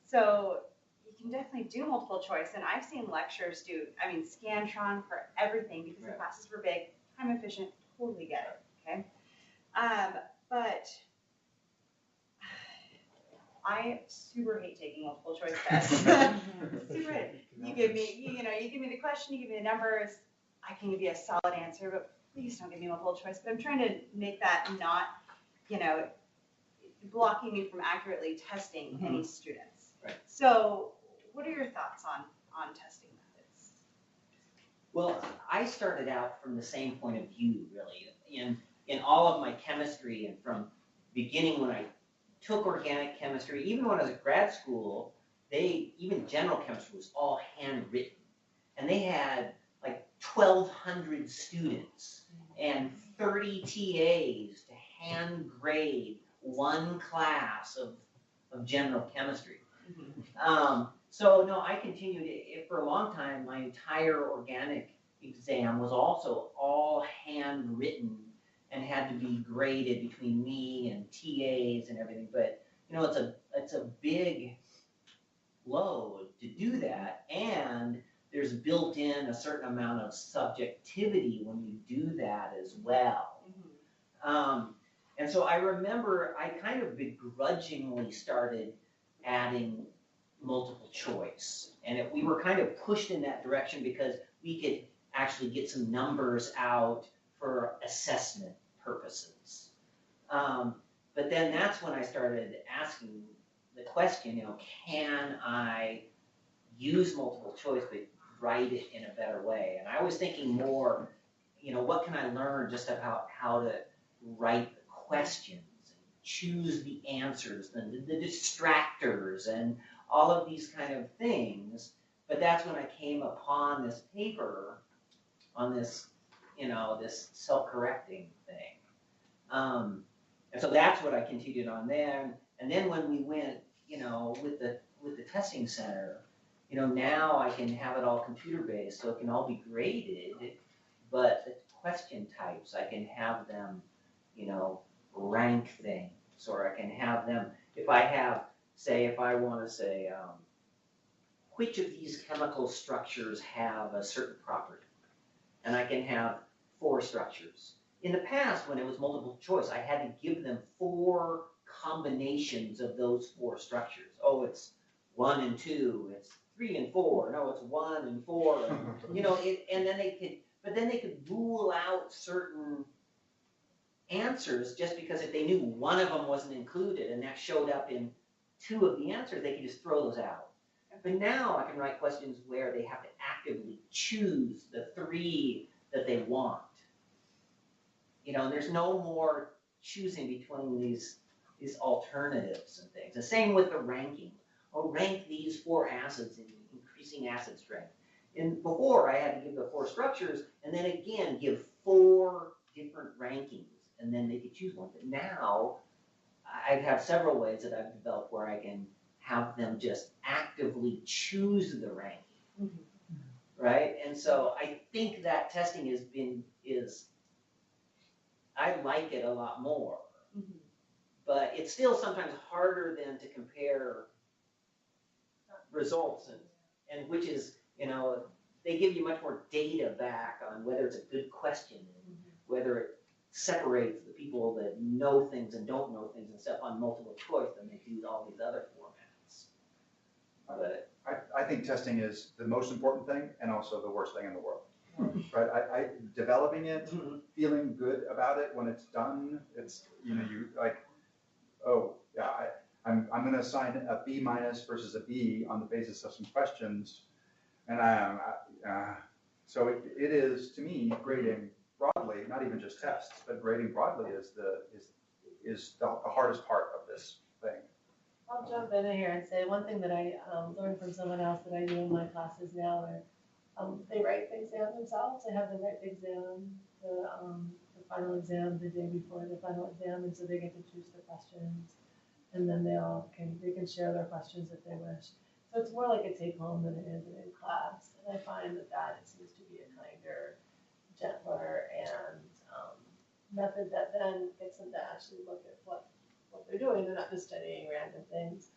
So you can definitely do multiple choice, and I've seen lecturers do, Scantron for everything because the classes were big, time efficient, totally get it, okay? But I super hate taking multiple choice tests. Super hate. You give me the question, you give me the numbers, I can give you a solid answer, but please don't give me multiple choice. But I'm trying to make that not, blocking me from accurately testing any students. Right. So what are your thoughts on testing methods? Well, I started out from the same point of view, really. In all of my chemistry, and from beginning when I took organic chemistry, even when I was at grad school, even general chemistry was all handwritten. And they had like 1,200 students and 30 TAs to hand grade one class of general chemistry. So no, I continued it for a long time. My entire organic exam was also all handwritten and had to be graded between me and TAs and everything. But you know, it's a big load to do that, and there's built in a certain amount of subjectivity when you do that as well. And so I remember I kind of begrudgingly started adding multiple choice, and we were kind of pushed in that direction because we could actually get some numbers out for assessment purposes. But then that's when I started asking the question, you know, can I use multiple choice but write it in a better way? And I was thinking more, you know, what can I learn just about how to write the questions and choose the answers and the distractors and all of these kind of things. But that's when I came upon this paper on this, you know, this self-correcting thing. And so that's what I continued on there. And then when we went, you know, with the testing center, you know, now I can have it all computer-based, so it can all be graded, but the question types, I can have them, you know, rank things, or I can have them, if I have, say, if I want to say, which of these chemical structures have a certain property? And I can have 4 structures. In the past, when it was multiple choice, I had to give them 4 combinations of those 4 structures. Oh, it's 1 and 2, it's 3 and 4, no, it's 1 and 4, and, you know, and then they could rule out certain answers just because if they knew one of them wasn't included and that showed up in 2 of the answers, they could just throw those out. But now I can write questions where they have to actively choose the 3 that they want. You know, there's no more choosing between these alternatives and things. The same with the ranking. Oh, rank these 4 acids in increasing acid strength. And before, I had to give the 4 structures and then again give 4 different rankings, and then they could choose one. But now, I have several ways that I've developed where I can have them just actively choose the ranking, right? And so I think that testing I like it a lot more, but it's still sometimes harder than to compare results and which is, you know, they give you much more data back on whether it's a good question and whether it separates the people that know things and don't know things and stuff on multiple choice than they do all these other formats. But I think testing is the most important thing and also the worst thing in the world. Right? I developing it, feeling good about it when it's done. It's, you know, you like, oh yeah, I'm going to assign a B- versus a B on the basis of some questions, and so it is to me grading broadly, not even just tests, but grading broadly is the hardest part of this thing. I'll jump in here and say one thing that I learned from someone else that I do in my classes now are they write the exam themselves. They have them write the exam, the final exam the day before the final exam, and so they get to choose the questions, and then they can share their questions if they wish. So it's more like a take home than it is in class, and I find that it seems to be a kinder, gentler, and method that then gets them to actually look at what they're doing. They're not just studying random things.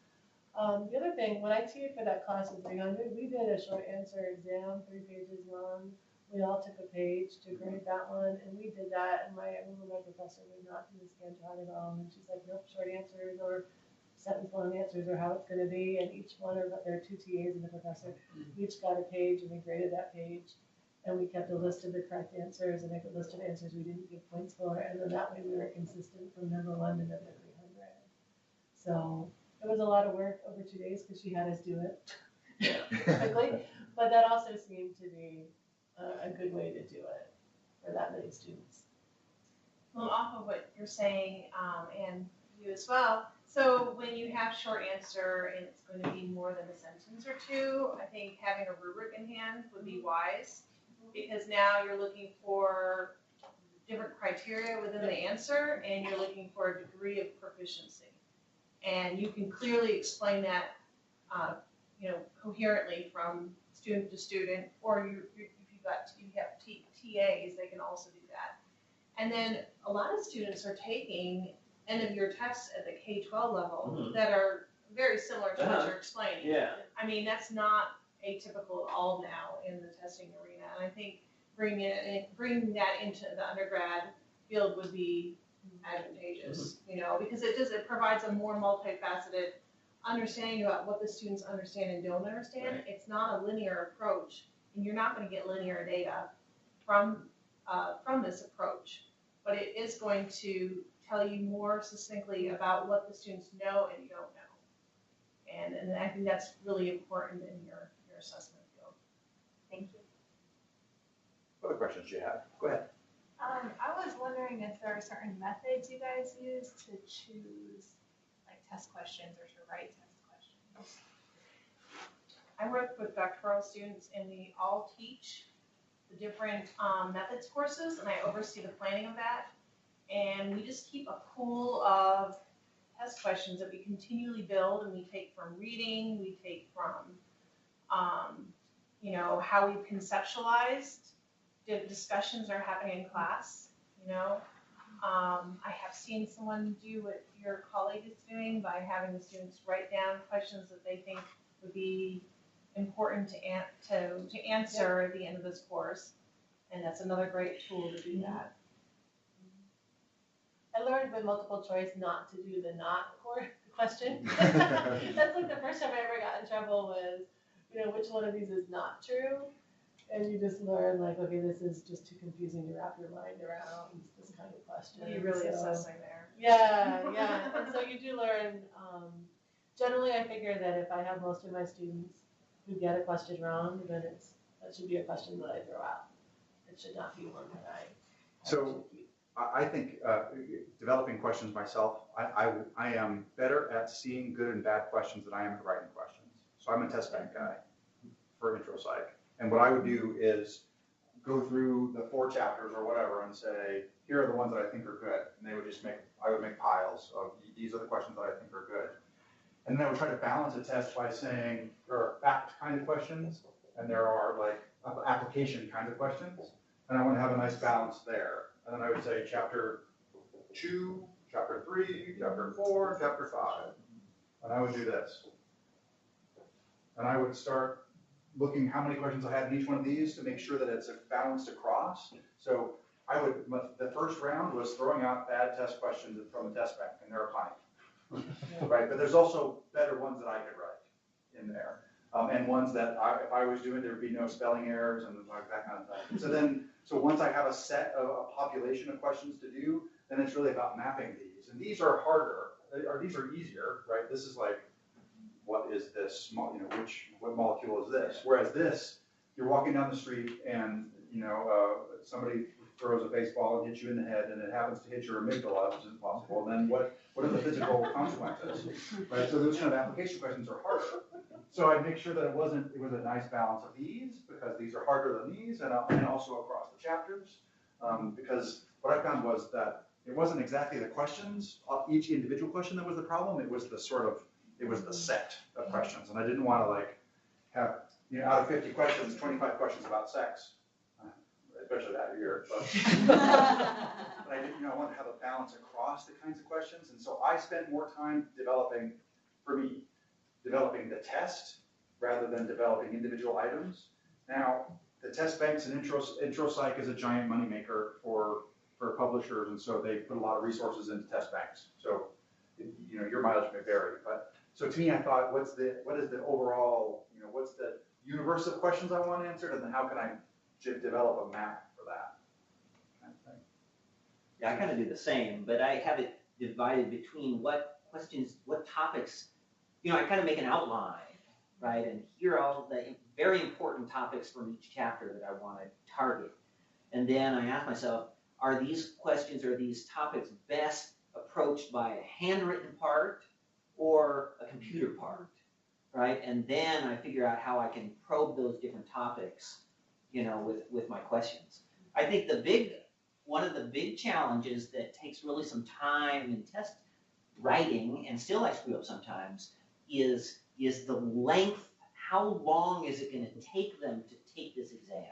The other thing, when I tutored for that class of 300, we did a short answer exam, 3 pages long. We all took a page to grade that one, and we did that. And my professor would not do the scan chart at all. And she's like, nope, short answers or sentence-long answers are how it's going to be. And each one of there are 2 TAs and the professor, each got a page, and we graded that page. And we kept a list of the correct answers and a list of answers we didn't give points for. And then that way we were consistent from number 1 to number 300. So it was a lot of work over 2 days because she had us do it quickly. But that also seemed to be a good way to do it for that many students. Well, off of what you're saying, and you as well, so when you have short answer and it's going to be more than a sentence or two, I think having a rubric in hand would be wise, because now you're looking for different criteria within the answer, and you're looking for a degree of proficiency. And you can clearly explain that, coherently from student to student, or if you have TAs, they can also do that. And then a lot of students are taking end of year tests at the K-12 level that are very similar to what you're explaining. Yeah. I mean, that's not atypical at all now in the testing arena. And I think bringing that into the undergrad field would be advantageous, because it provides a more multifaceted understanding about what the students understand and don't understand. Right. It's not a linear approach, and you're not going to get linear data from this approach, but it is going to tell you more succinctly about what the students know and don't know. And I think that's really important in your assessment field. Thank you. What other questions do you have? Go ahead. I was wondering if there are certain methods you guys use to choose like test questions or to write test questions. I work with doctoral students and we all teach the different methods courses, and I oversee the planning of that. And we just keep a pool of test questions that we continually build, and we take from reading, we take from, how we've conceptualized the discussions are happening in class, I have seen someone do what your colleague is doing by having the students write down questions that they think would be important to answer at the end of this course, and that's another great tool to do that. I learned with multiple choice not to do the not question. That's like the first time I ever got in trouble was, which one of these is not true? And you just learn like, okay, this is just too confusing to wrap your mind around this kind of question. You're really assessing there. Yeah. And so you do learn, generally I figure that if I have most of my students who get a question wrong, then that should be a question that I throw out. It should not be one that I So I think developing questions myself, I am better at seeing good and bad questions than I am at writing questions. So I'm a test bank guy for intro psych. And what I would do is go through the 4 chapters or whatever and say, here are the ones that I think are good. And I would make piles of these are the questions that I think are good. And then I would try to balance a test by saying there are fact kind of questions and there are like application kind of questions. And I want to have a nice balance there. And then I would say chapter 2, chapter 3, chapter 4, chapter 5. And I would do this. And I would start looking how many questions I had in each one of these to make sure that it's balanced across. So the first round was throwing out bad test questions from the test bank, and there are plenty. Right, but there's also better ones that I could write in there. And ones that if I was doing, there'd be no spelling errors and like that kind of thing. So once I have a set of a population of questions to do, then it's really about mapping these. And these are harder, or these are easier, right? This is like, what is this, what molecule is this? Whereas this, you're walking down the street and, somebody throws a baseball and hits you in the head and it happens to hit your amygdala, which is impossible. And then what are the physical consequences, right? So those kind of application questions are harder. So I'd make sure that it was a nice balance of these, because these are harder than these, and also across the chapters. Because what I found was that it wasn't exactly the questions, each individual question that was the problem, it was the set of questions. And I didn't want to have, out of 50 questions, 25 questions about sex, especially that year. But I wanted to have a balance across the kinds of questions. And so I spent more time developing the test rather than developing individual items. Now, the test banks and intro psych is a giant moneymaker for publishers, and so they put a lot of resources into test banks. So, your mileage may vary, but so to me, I thought, what is the overall, what's the universe of questions I want answered, and then how can I develop a map for that kind of thing. Yeah, I kind of do the same, but I have it divided between what questions, what topics, I kind of make an outline, right? And here are all the very important topics from each chapter that I want to target. And then I ask myself, are these questions or these topics best approached by a handwritten part or a computer part, right? And then I figure out how I can probe those different topics, with my questions. I think one of the big challenges that takes really some time in test writing, and still I screw up sometimes, is the length. How long is it going to take them to take this exam?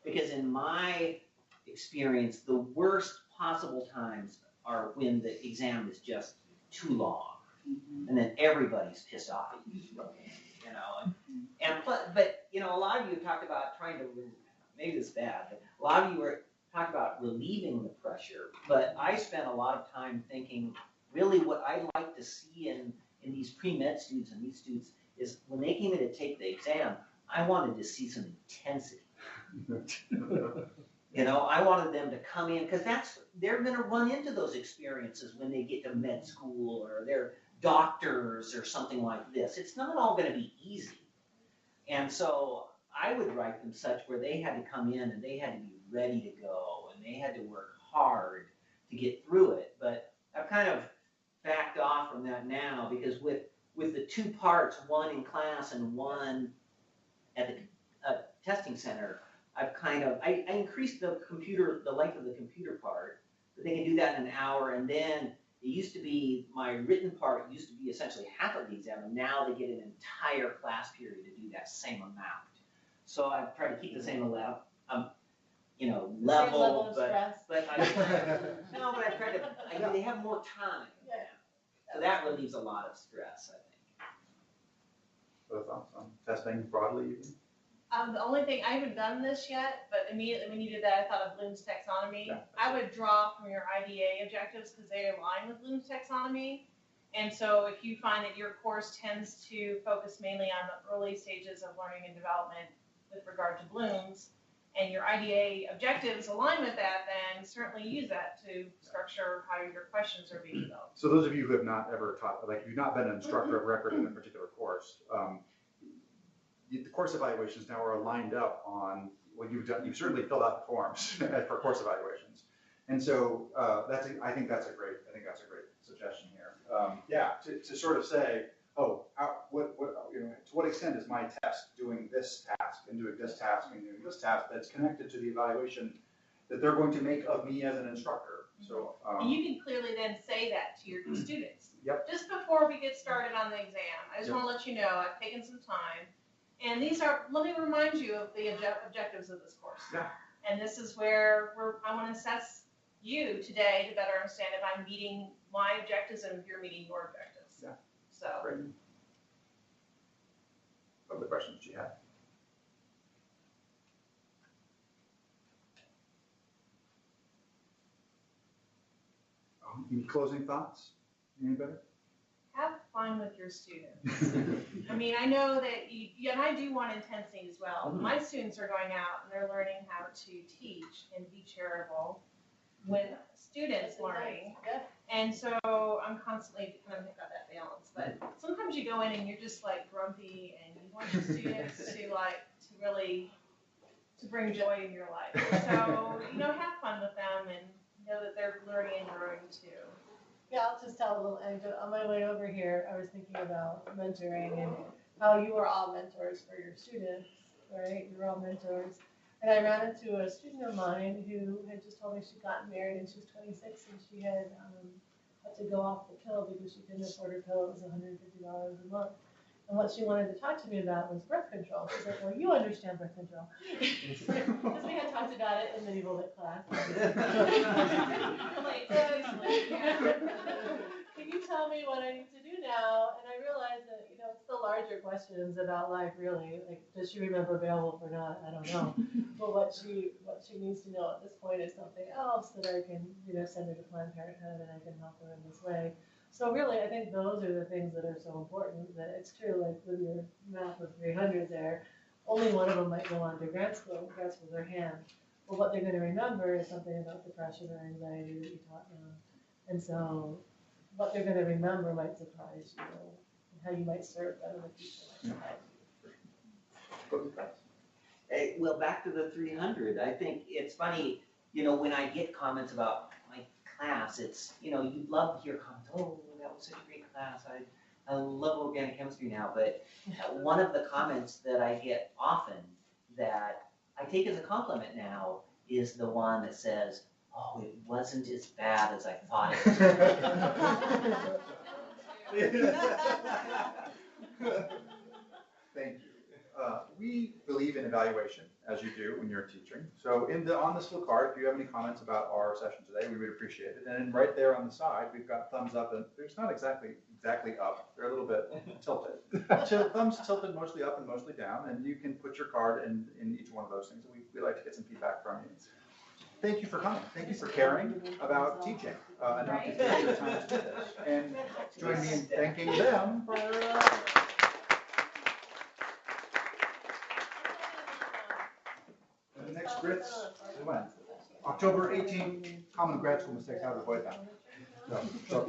Because in my experience, the worst possible times are when the exam is just too long, and then everybody's pissed off at you, but a lot of you have talked about trying to, maybe this is bad, but a lot of you were talked about relieving the pressure, but I spent a lot of time thinking, really what I'd like to see in these pre-med students and these students is when they came in to take the exam, I wanted to see some intensity. I wanted them to come in, because they're going to run into those experiences when they get to med school or they're doctors or something like this. It's not all going to be easy. And so I would write them such where they had to come in and they had to be ready to go and they had to work hard to get through it. But I've kind of backed off from that now, because with the two parts, one in class and one at the testing center, I increased the length of the computer part, but they can do that in an hour. And then it used to be, my written part used to be essentially half of the exam, and now they get an entire class period to do that same amount. So I've tried to keep the same level, level of stress. but I try to, they have more time. Yeah. So that relieves a lot of stress, I think. Other thoughts on testing broadly, even? The only thing, I haven't done this yet, but immediately when you did that, I thought of Bloom's taxonomy. Yeah. I would draw from your IDA objectives because they align with Bloom's taxonomy. And so if you find that your course tends to focus mainly on the early stages of learning and development with regard to Bloom's, and your IDA objectives align with that, then certainly use that to structure how your questions are being developed. So those of you who have not ever taught, like you've not been an instructor of record in a particular course, the course evaluations now are lined up on what you've done. You've certainly filled out the forms for course evaluations, and so I think that's a great suggestion here. To sort of say, to what extent is my test doing this task and doing this task and doing this task that's connected to the evaluation that they're going to make of me as an instructor. So and you can clearly then say that to your students. Yep. Just before we get started on the exam, I just want to let you know I've taken some time. And let me remind you of the objectives of this course. Yeah. And this is where I want to assess you today to better understand if I'm meeting my objectives and if you're meeting your objectives. Yeah. So. Great. What other questions do you have? Any closing thoughts? Anybody? Have fun with your students. I mean, I know that and I do want intensity as well. Mm-hmm. My students are going out and they're learning how to teach and be charitable with students learning. Yep. And so I'm constantly kind of got that balance. But sometimes you go in and you're just like grumpy and you want your students to bring joy in your life. So, have fun with them and know that they're learning and growing too. Yeah, I'll just tell a little anecdote. On my way over here, I was thinking about mentoring and how you are all mentors for your students, right? You're all mentors. And I ran into a student of mine who had just told me she'd gotten married and she was 26 and she had to go off the pill because she couldn't afford her pill. It was $150 a month. And what she wanted to talk to me about was birth control. She's like, well, you understand birth control. Because we had talked about it in medieval lit class. Can you tell me what I need to do now? And I realized that, it's the larger questions about life, really. Like, does she remember Beowulf or not? I don't know. But what she needs to know at this point is something else that I can, send her to Planned Parenthood and I can help her in this way. So really, I think those are the things that are so important. That it's true, like with your math of 300 there, only one of them might go on to grad school with their hand. But what they're going to remember is something about depression or anxiety that you taught them. And so, what they're going to remember might surprise you, and how you might serve them in the future might surprise you. Hey, well, back to the 300. I think it's funny, you know, when I get comments about my class, it's, you know, you'd love to hear comments, oh, that was such a great class. I love organic chemistry now. But one of the comments that I get often that I take as a compliment now is the one that says, oh, it wasn't as bad as I thought it was. Thank you. We believe in evaluation, as you do when you're teaching. So on this little card, if you have any comments about our session today, we would appreciate it. And then right there on the side, we've got thumbs up, and there's not exactly up. They're a little bit tilted. Thumbs tilted mostly up and mostly down, and you can put your card in each one of those things. And we like to get some feedback from you. Thank you for coming. Thank you for caring about teaching. And taking your time to do this. And join me in thanking them for the next grits is when? October 18th, common grad school mistakes, how to avoid that. So.